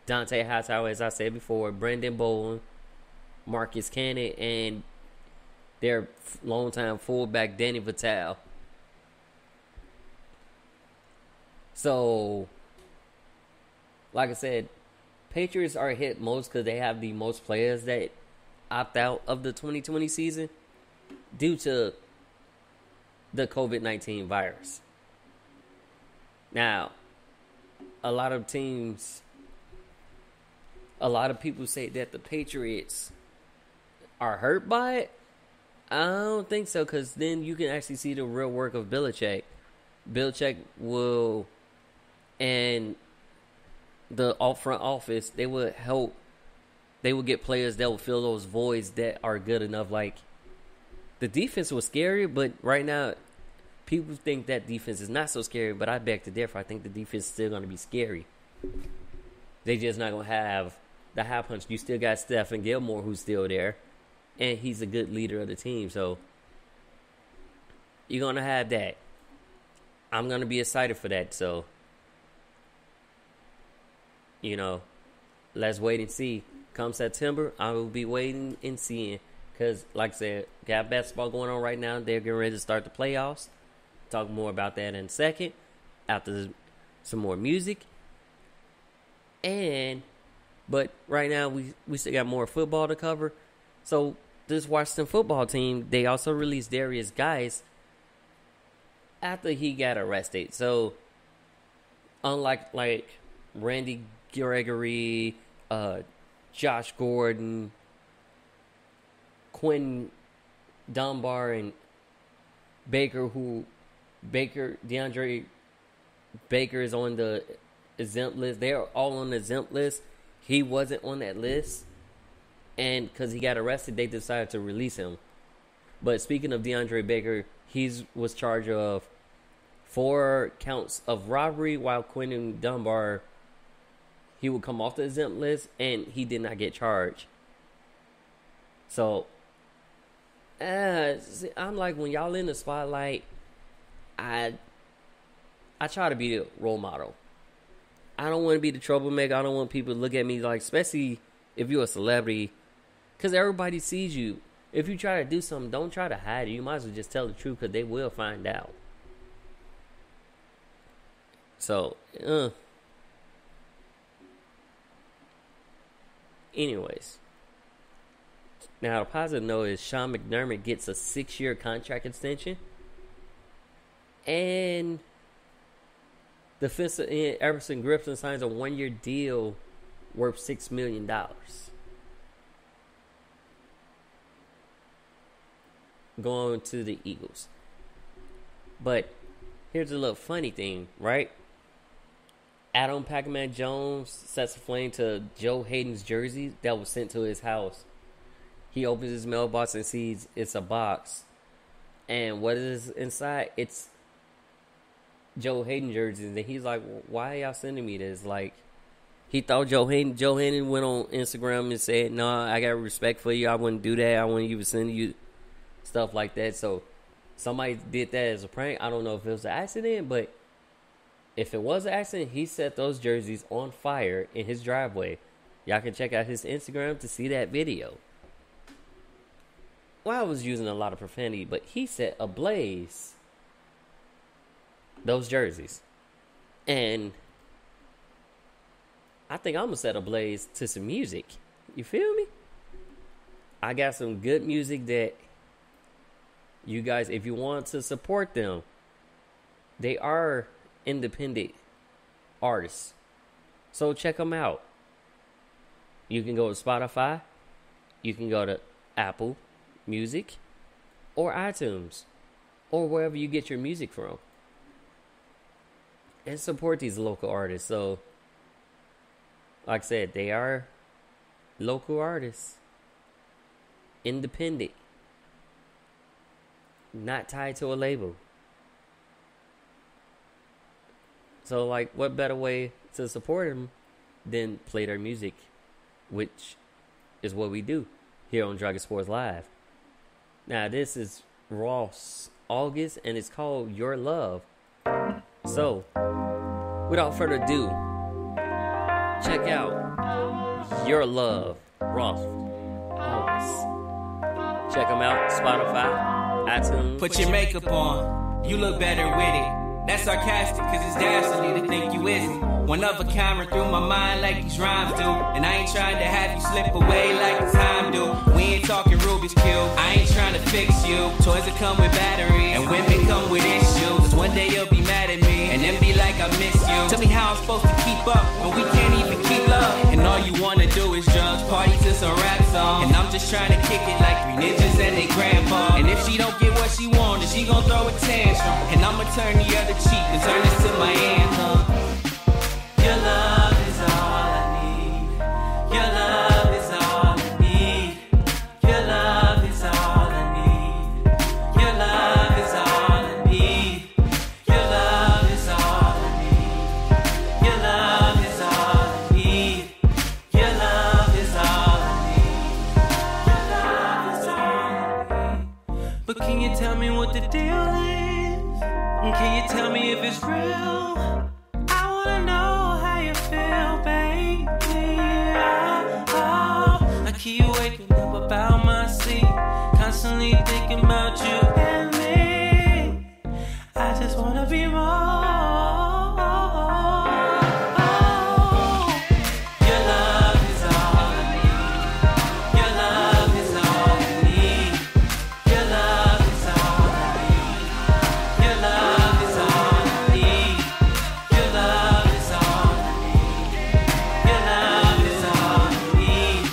Speaker 4: Donte Hightower, as I said before. Brendan Bowen. Marcus Cannon. And their longtime fullback, Danny Vitale. So, like I said, Patriots are hit most because they have the most players that opt out of the 2020 season due to the COVID-19 virus. Now, a lot of people say that the Patriots are hurt by it. I don't think so, because then you can actually see the real work of Belichick. Belichick will, and the front office, they would help. They would get players that will fill those voids that are good enough. Like, the defense was scary, but right now, people think that defense is not so scary, but I beg to differ. I think the defense is still going to be scary. They just not gonna have the high punch. You still got Stephen Gilmore who's still there, and he's a good leader of the team. So you're gonna have that. I'm gonna be excited for that. So let's wait and see. Come September, I will be waiting and seeing. Because, like I said, got basketball going on right now. They're getting ready to start the playoffs. Talk more about that in a second. After some more music. But right now, we still got more football to cover. So, this Washington football team, they also released Darius Geis after he got arrested. So, unlike Randy Gregory, Josh Gordon, Quinn Dunbar, and DeAndre Baker is on the exempt list. They're all on the exempt list. He wasn't on that list. And because he got arrested, they decided to release him. But speaking of DeAndre Baker, he was charged of 4 counts of robbery, while Quinn Dunbar, he would come off the exempt list, and he did not get charged. So, I'm like, when y'all in the spotlight, I try to be the role model. I don't want to be the troublemaker. I don't want people to look at me like, especially if you're a celebrity, because everybody sees you. If you try to do something, don't try to hide it. You might as well just tell the truth, because they will find out. So, anyways. Now, the positive note is Sean McDermott gets a 6-year contract extension. And defensive end Everson Griffin signs a 1-year deal worth $6 million. Going to the Eagles. But here's a little funny thing, right? Adam Pac-Man Jones sets a flame to Joe Hayden's jersey that was sent to his house. He opens his mailbox and sees it's a box. And what is inside? It's Joe Hayden jerseys. And he's like, why are y'all sending me this? Like, he thought Joe Hayden went on Instagram and said, no, I got respect for you. I wouldn't do that. I wouldn't even send you stuff like that. So somebody did that as a prank. I don't know if it was an accident, but if it was an accident, he set those jerseys on fire in his driveway. Y'all can check out his Instagram to see that video. Well, I was using a lot of profanity, but he set ablaze those jerseys. And I think I'm going to set ablaze to some music. You feel me? I got some good music that you guys, if you want to support them, they are independent artists. So check them out. You can go to Spotify. You can go to Apple Music or iTunes or wherever you get your music from, and support these local artists. So, like I said, they are local artists, independent, not tied to a label. So, like, what better way to support them than play their music, which is what we do here on Dragon Sports Live. Now, this is Ross August, and it's called Your Love. So, without further ado, check out Your Love, Ross August. Check them out, Spotify, iTunes.
Speaker 11: Put your makeup on, you look better with it. That's sarcastic, cause it's dastardly to think you isn't. One of a kind run through my mind like these rhymes do. And I ain't trying to have you slip away like the time do. We ain't talking Rubik's Cube, I ain't trying to fix you. Toys that come with batteries, and women come with issues. Cause one day you'll be mad at me, and then be like I miss you. Tell me how I'm supposed to keep up, when we can't even keep love. And all you wanna do is drugs, party to some rap songs. And I'm just trying to kick it like 3 ninjas and they grandpa. And if she don't get what she wanted, she gon' throw a tantrum. And I'ma turn the other cheek and turn this to my anthem. Your love is all I need. Your love is all I need. Your love is all I need. Your love is all I need. Your love is all I need. Your love is all I need.
Speaker 5: can you tell me if it's real? I wanna know how you feel, baby. I keep waking up about my seat, constantly thinking about you and me. I just wanna be more. Your love is all I need. Your love is all I need. Your love is all I need. Your love is all I need. Your love is all I need. Your love is all I need.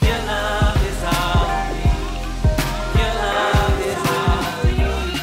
Speaker 5: Your love is all I need. Your love is all I need.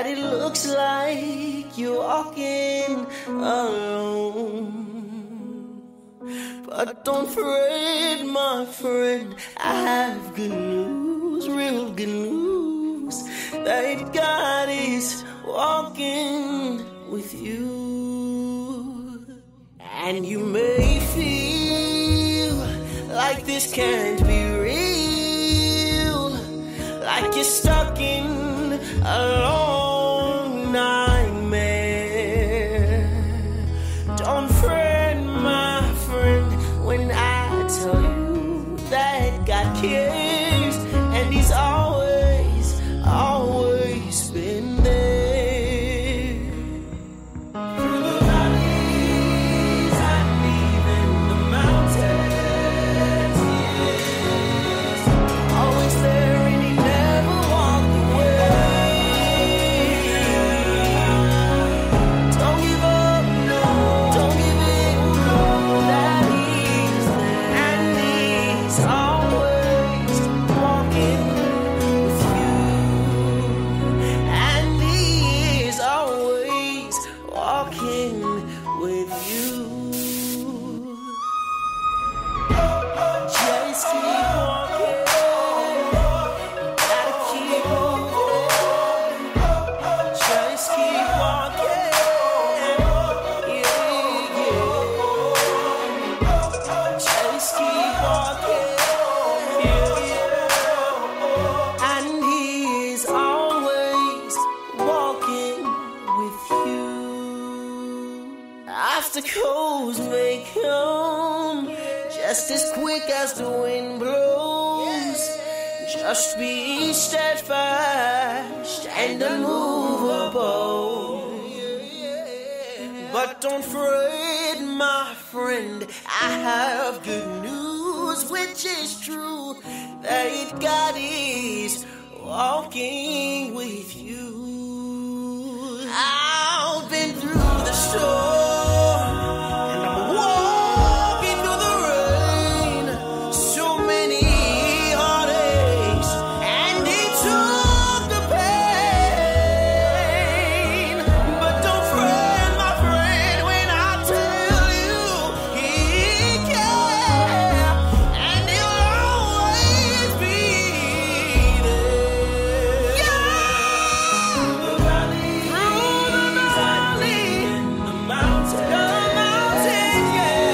Speaker 12: that it looks like you're walking alone. But don't fret, my friend, I have good news, real good news, that God is walking with you. And you may feel like this can't be real, like you're stuck in a long nightmare. Don't fret, my friend, when I tell you that God cares, and He's always, always been there. Through the valleys and even the mountains, yes, always there, and He never walked away. Don't give up, no, don't give in, no, that He's there, and He's always walking with you, and He is always walking with you. Just keep walking, gotta keep moving. Just keep walking, yeah, yeah. Just keep walking, yeah. And He is always walking with you. Obstacles may come just as quick as the wind blows. Just be steadfast and unmovable. But don't fret, my friend, I have good news, which is true, that God is walking with you. I've been through the storm, and I'm walking through the rain. So many heartaches, and He took the pain. But don't fret, my friend, when I tell you He cares, and He'll always be there. Yeah. Through the valley, the mountain, yeah.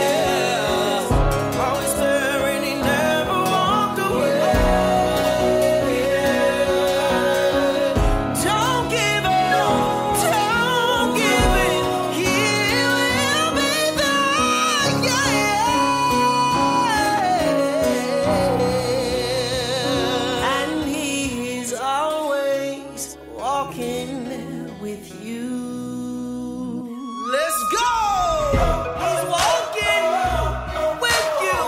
Speaker 12: Always there, and He never walked away. Don't give up, don't give in. He will be there, yeah. And He is always walking with you. Let's go! He's walking with you.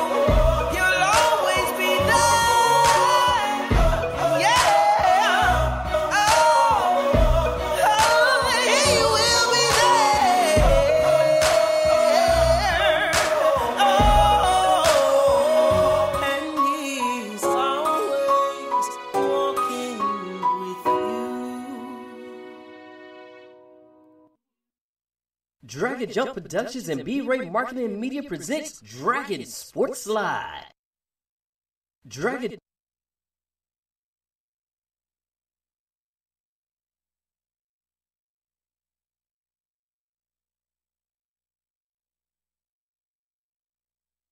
Speaker 12: He'll always be there. Yeah. Oh, He will be there. Oh, and He's always walking with you.
Speaker 7: Dragon Jump Productions and B-Ray Marketing and Media presents Dragon Sports Live. Dragon.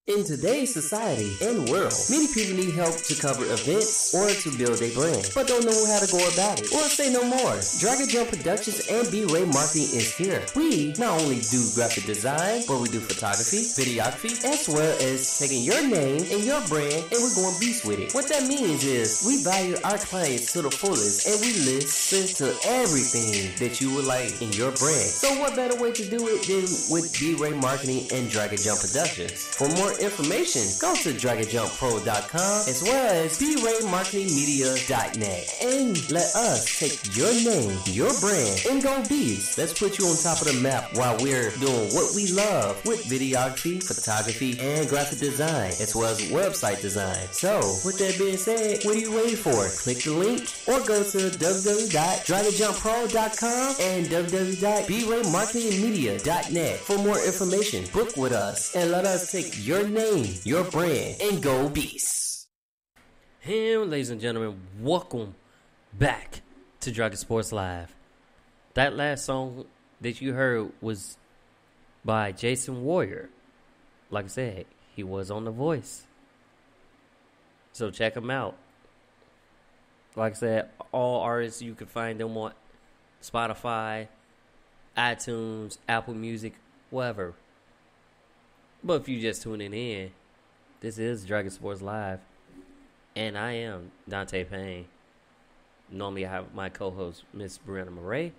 Speaker 7: In today's society and world, many people need help to cover events or to build a brand, but don't know how to go about it, or say no more. Dragon Jump Productions and B-Ray Marketing is here. We not only do graphic design, but we do photography, videography, as well as taking your name and your brand and we're going beast with it. What that means is we value our clients to the fullest and we listen to everything that you would like in your brand. So what better way to do it than with B-Ray Marketing and Dragon Jump Productions? For more information, go to DragonJumpPro.com as well as BRayMarketingMedia.net and let us take your name, your brand, and go bees. Let's put you on top of the map while we're doing what we love with videography, photography, and graphic design, as well as website design. So, with that being said, what are you waiting for? Click the link or go to www.DragonJumpPro.com and www.BRayMarketingMedia.net for more information. Book with us and let us take your name, your brand, and go beast.
Speaker 4: Hey, ladies and gentlemen, welcome back to Dragon Sports Live. That last song that you heard was by Jason Warrior. Like I said, he was on The Voice. So check him out. Like I said, all artists, you can find them on Spotify, iTunes, Apple Music, whatever. But if you just tuning in, this is Dragon Sports Live. And I am Donte Payne. Normally I have my co-host, Miss Briana Marrae.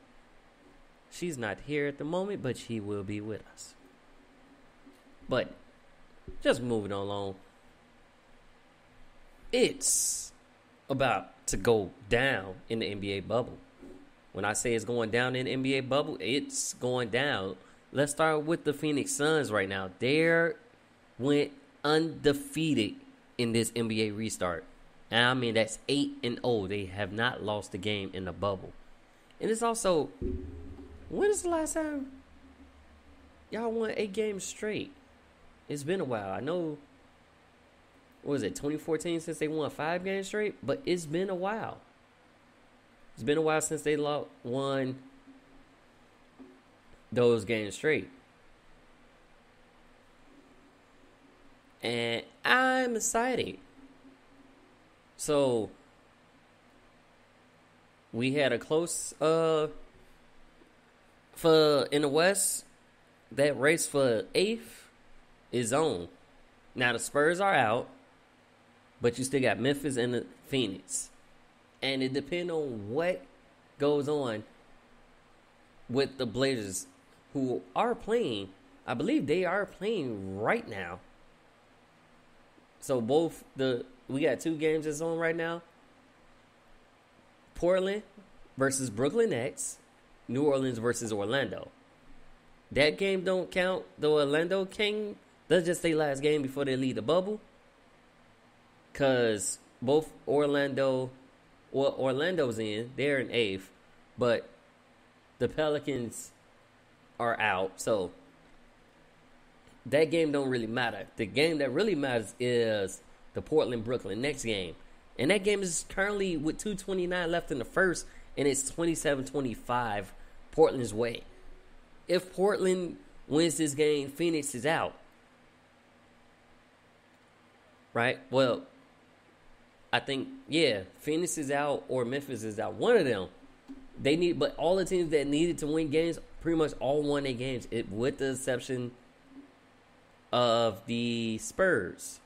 Speaker 4: She's not here at the moment, but she will be with us. But just moving along. It's about to go down in the NBA bubble. When I say it's going down in the NBA bubble, it's going down. Let's start with the Phoenix Suns right now. They went undefeated in this NBA restart. And I mean, that's 8-0. They have not lost a game in the bubble. And it's also, when is the last time y'all won 8 games straight? It's been a while. I know, what was it, 2014 since they won 5 games straight? But it's been a while. It's been a while since they won those games straight. And I'm excited. So, we had a close, in the West, that race for 8th is on. Now, the Spurs are out, but you still got Memphis and the Phoenix. And it depends on what goes on with the Blazers, who are playing. I believe they are playing right now. So we got 2 games that's on right now. Portland versus Brooklyn Nets. New Orleans versus Orlando. That game don't count. The Orlando King, that's just their last game before they leave the bubble. Because both Orlando's in. They're in 8th. But the Pelicans are out. So that game don't really matter. The game that really matters is the Portland-Brooklyn Nets game. And that game is currently with 2:29 left in the first. And it's 27-25 Portland's way. If Portland wins this game, Phoenix is out. Right? Well, I think, Phoenix is out or Memphis is out. One of them. But all the teams that needed to win games pretty much all won their games, with the exception of the Spurs.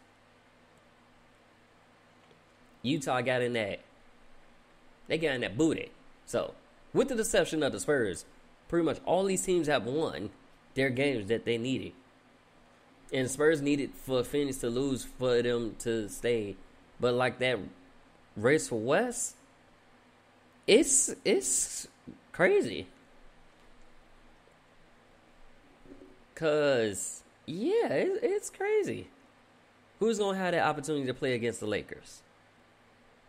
Speaker 4: Utah got in that. They got in that booty. So, with the exception of the Spurs, pretty much all these teams have won their games that they needed. And Spurs needed for Phoenix to lose for them to stay. But like that race for West, it's crazy. Cause it's crazy. Who's gonna have that opportunity to play against the Lakers?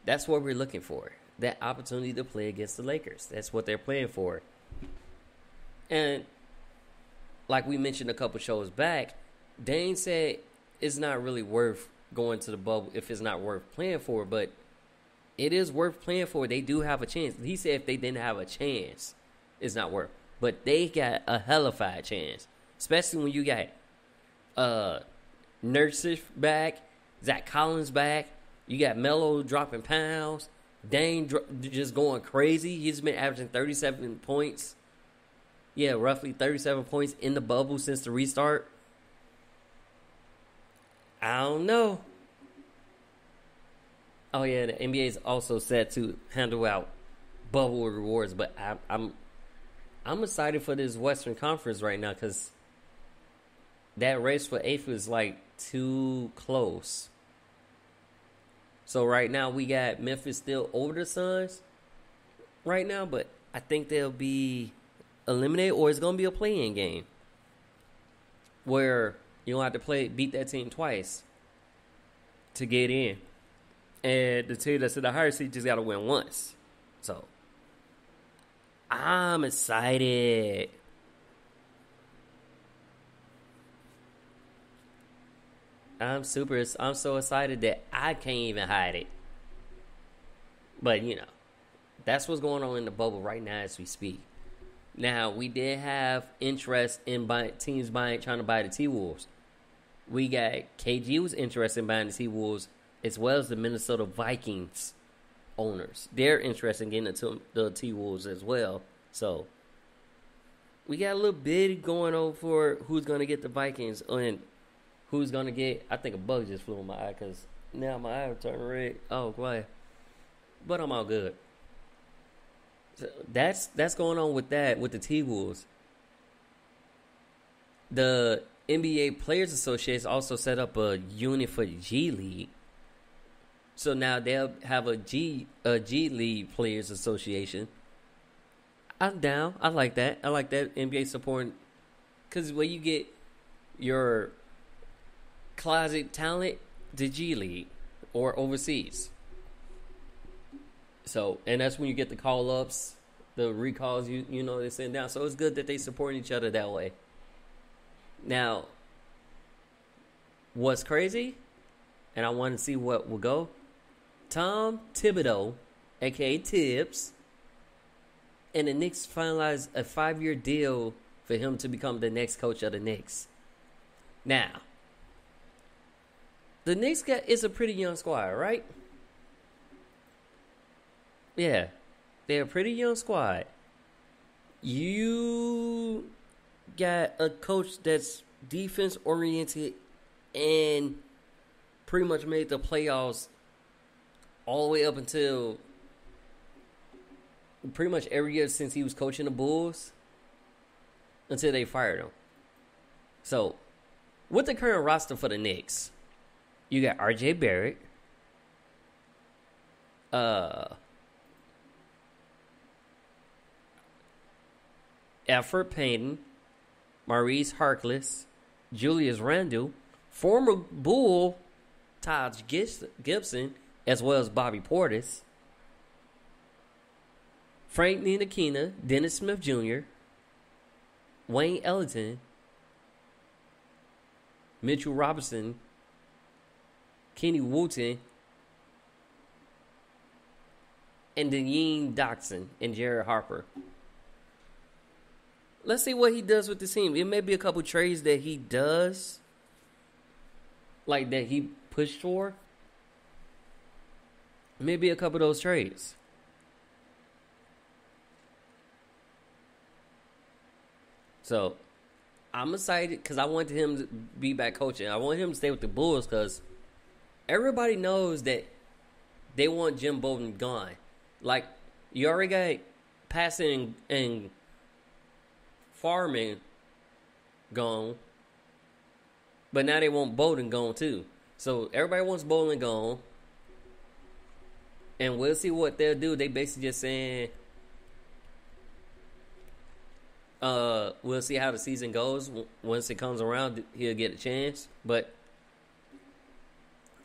Speaker 4: That's what we're looking for. That opportunity to play against the Lakers. That's what they're playing for. And like we mentioned a couple shows back, Dane said it's not really worth going to the bubble if it's not worth playing for, but it is worth playing for. They do have a chance. He said if they didn't have a chance, it's not worth. But they got a hellified chance. Especially when you got Nurkic back, Zach Collins back. You got Melo dropping pounds. Dane just going crazy. He's been averaging 37 points. Yeah, roughly 37 points in the bubble since the restart. I don't know. Oh yeah, the NBA is also set to handle out bubble rewards, but I'm excited for this Western Conference right now because that race for 8th is like too close. So right now we got Memphis still over the Suns right now, but I think they'll be eliminated, or it's gonna be a play-in game where you don't have to beat that team twice to get in, and the team that's in the higher seed just got to win once. So I'm excited. I'm so excited that I can't even hide it. But, that's what's going on in the bubble right now as we speak. Now, we did have interest in teams trying to buy the T-Wolves. We got KG was interested in buying the T-Wolves, as well as the Minnesota Vikings owners. They're interested in getting the T-Wolves as well. So, we got a little bit going on for who's going to get the Vikings and who's going to get... I think a bug just flew in my eye because now my eye turned red. Oh, boy. But I'm all good. So that's going on with the T-Wolves. The NBA Players Association also set up a unit for G League. So now they'll have a G League Players Association. I'm down. I like that. I like that NBA supporting, because when you get your closet talent, the G League or overseas. So, and that's when you get the call-ups, the recalls, they send down. So it's good that they support each other that way. Now, what's crazy, and I want to see what will go, Tom Thibodeau, a.k.a. Tibbs, and the Knicks finalized a 5-year deal for him to become the next coach of the Knicks. Now, the Knicks is a pretty young squad, right? Yeah, they're a pretty young squad. You got a coach that's defense-oriented and pretty much made the playoffs all the way up until pretty much every year since he was coaching the Bulls until they fired him. So, with the current roster for the Knicks, you got R.J. Barrett, Elfrid Payton, Maurice Harkless, Julius Randle, former Bull Taj Gibson, as well as Bobby Portis, Frank Ntilikina, Dennis Smith Jr., Wayne Ellington, Mitchell Robinson, Kenny Wooten, and Dean Dotson and Jared Harper. Let's see what he does with the team. It may be a couple trades that he does, like that he pushed for. Maybe a couple of those trades. So, I'm excited because I wanted him to be back coaching. I want him to stay with the Bulls because everybody knows that they want Jim Bolden gone. Like, you already got passing and farming gone, but now they want Bolden gone too. So everybody wants Bolden gone, and we'll see what they'll do. They basically just saying, we'll see how the season goes. Once it comes around, he'll get a chance, but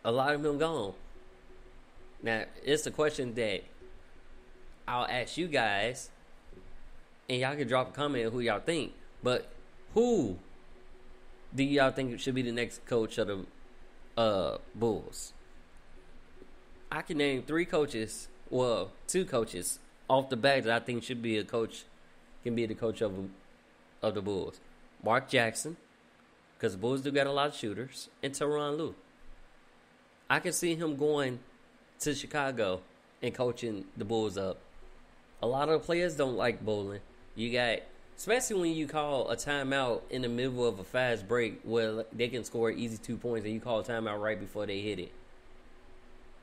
Speaker 4: a lot of them gone. Now, it's a question that I'll ask you guys, and y'all can drop a comment on who y'all think. But who do y'all think should be the next coach of the Bulls? I can name 3 coaches, well, 2 coaches off the bat that I think should be can be the coach of the Bulls. Mark Jackson, because the Bulls do got a lot of shooters, and Tyronn Lue. I can see him going to Chicago and coaching the Bulls up. A lot of the players don't like bowling. You got, especially when you call a timeout in the middle of a fast break where they can score easy 2 points and you call a timeout right before they hit it.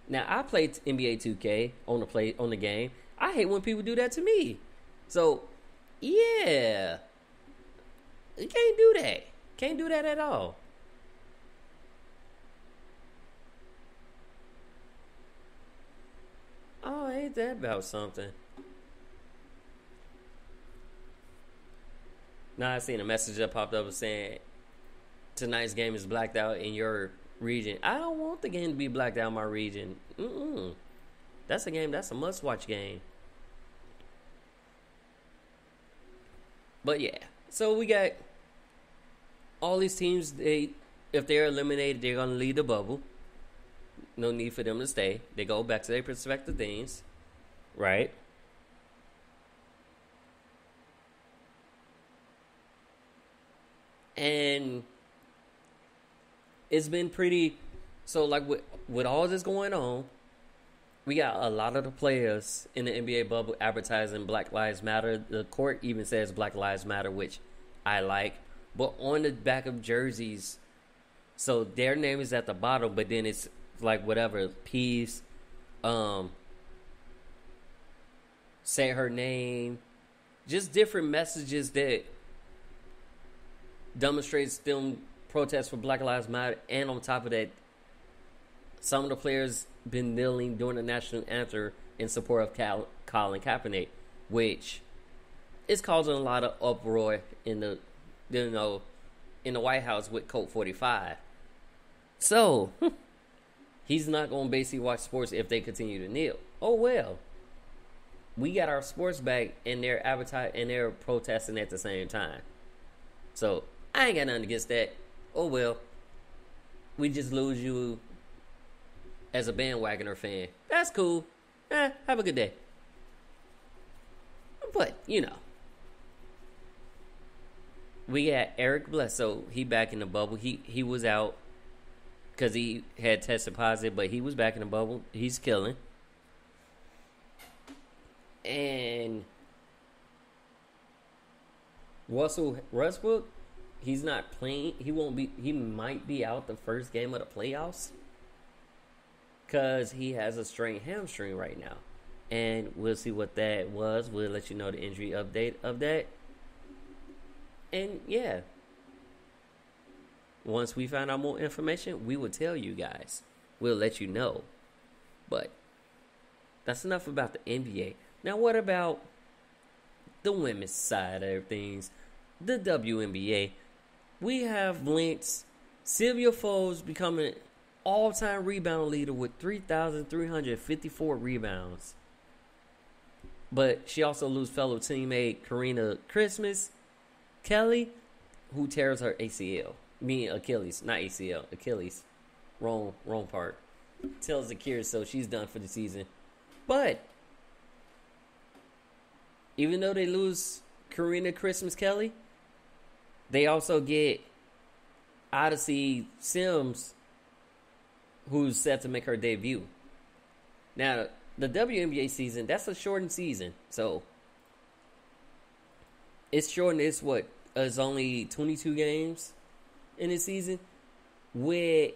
Speaker 4: Now, I played NBA 2K on the game. I hate when people do that to me. So, yeah. You can't do that. Can't do that at all. ain't that about something? Now I seen a message that popped up saying tonight's game is blacked out in your region. I don't want the game to be blacked out in my region. That's a game. That's a must-watch game. But yeah, so we got all these teams. If they're eliminated, they're gonna leave the bubble. No need for them to stay. They go back to their respective teams, right? And it's been pretty. So, like with all this going on, we got a lot of the players in the NBA bubble advertising Black Lives Matter. The court even says Black Lives Matter, which I like. But on the back of jerseys, so their name is at the bottom, but then it's like whatever, peace, say her name, just different messages that demonstrates them protest for Black Lives Matter. And on top of that, some of the players been kneeling during the national anthem in support of Colin Kaepernick, which is causing a lot of uproar in the in the White House with Code 45. So he's not going to basically watch sports if they continue to kneel. Oh well, we got our sports back, and they're advertising and they're protesting at the same time. So I ain't got nothing against that. Oh well, we just lose you as a bandwagoner fan. That's cool. Have a good day. But we got Eric Bledsoe. He back in the bubble. He was out because he had tested positive, but he was back in the bubble. He's killing. And Russell Westbrook, he's not playing. He might be out the first game of the playoffs because he has a strained hamstring right now. And we'll see what that was. We'll let you know the injury update of that. And yeah, once we find out more information, we will tell you guys. We'll let you know. But that's enough about the NBA. Now, what about the women's side of things? The WNBA. We have links. Sylvia Foles becoming all-time rebound leader with 3,354 rebounds. But she also loses fellow teammate Karina Christmas Kelly, who tears her ACL. Meaning Achilles, not ACL. Achilles. Wrong part. Tells the cure, so she's done for the season. But even though they lose Karina Christmas Kelly, they also get Odyssey Sims, who's set to make her debut. Now, the WNBA season, that's a shortened season. So it's shortened. It's only 22 games in this season with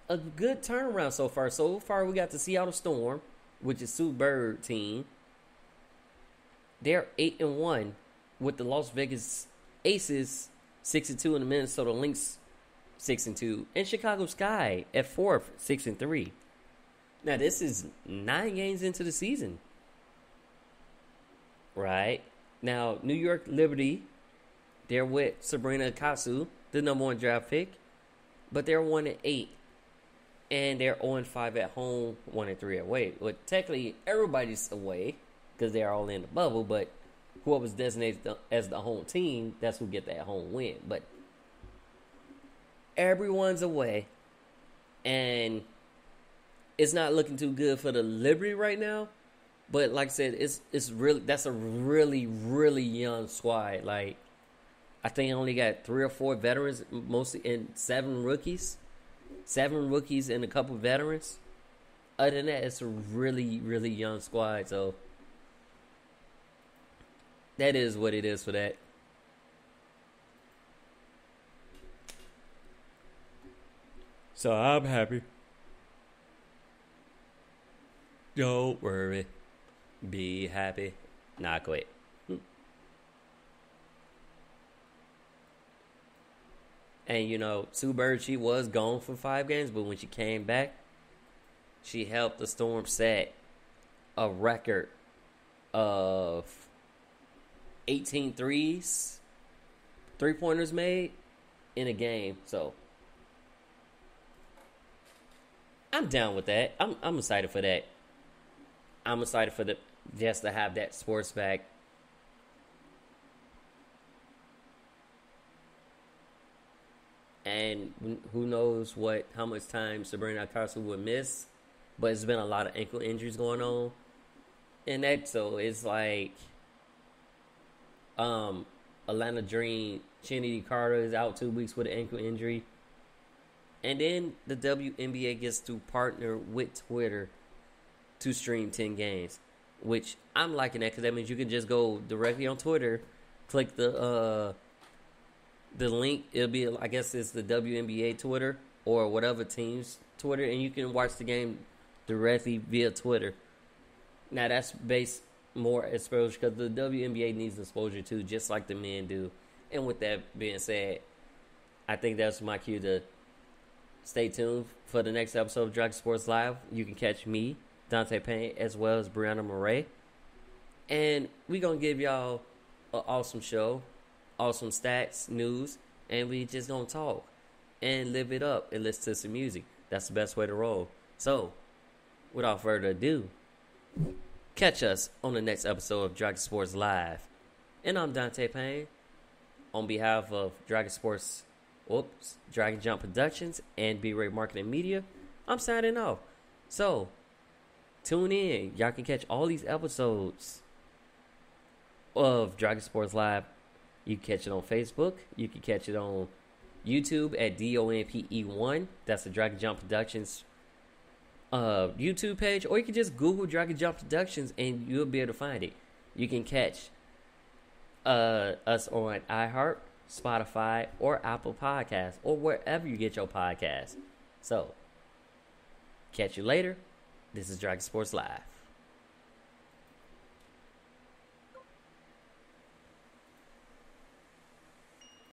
Speaker 4: a good turnaround so far. So far, we got the Seattle Storm, which is Sue Bird team. They're 8-1 with the Las Vegas Aces 6-2 and the Minnesota Lynx 6-2, and Chicago Sky at 4th 6-3. Now this is 9 games into the season, right? Now New York Liberty, they're with Sabrina Akasu, the number 1 draft pick, but they're 1-8. And they're 0-5 at home, 1-3 away. Well, technically, everybody's away because they're all in the bubble. But whoever's designated as the home team, that's who get that home win. But everyone's away, and it's not looking too good for the Liberty right now. But like I said, it's really, that's a really, really young squad. Like, I think I only got 3 or 4 veterans, mostly, and 7 rookies. 7 rookies and a couple veterans. Other than that, it's a really, really young squad. So that is what it is for that. So I'm happy. Don't worry. Be happy. Not quit. And, Sue Bird, she was gone for 5 games, but when she came back, She helped the Storm set a record of 18 threes, 3-pointers made in a game. So I'm down with that. I'm excited for that. I'm excited for just to have that sports back. And who knows how much time Sabrina Carson would miss, but it's been a lot of ankle injuries going on, and that so it's like, Atlanta Dream Trinity Carter is out 2 weeks with an ankle injury, and then the WNBA gets to partner with Twitter to stream 10 games, which I'm liking that because that means you can just go directly on Twitter, click the link. It'll be, I guess it's the WNBA Twitter or whatever team's Twitter, and you can watch the game directly via Twitter. Now that's based more exposure because the WNBA needs exposure too, just like the men do. And with that being said, I think that's my cue to stay tuned for the next episode of Dragon Sports Live. You can catch me, Donte Payne, as well as Briana Marrae, and we're gonna give y'all an awesome show. Awesome stats, news, and we just gonna talk and live it up and listen to some music. That's the best way to roll. So, without further ado, catch us on the next episode of Dragon Sports Live. And I'm Donte Payne. On behalf of Dragon Jump Productions and B-Ray Marketing Media, I'm signing off. So, tune in. Y'all can catch all these episodes of Dragon Sports Live. You can catch it on Facebook. You can catch it on YouTube at DONPE1. That's the Dragon Jump Productions YouTube page. Or you can just Google Dragon Jump Productions and you'll be able to find it. You can catch us on iHeart, Spotify, or Apple Podcasts, or wherever you get your podcasts. So, catch you later. This is Dragon Sports Live.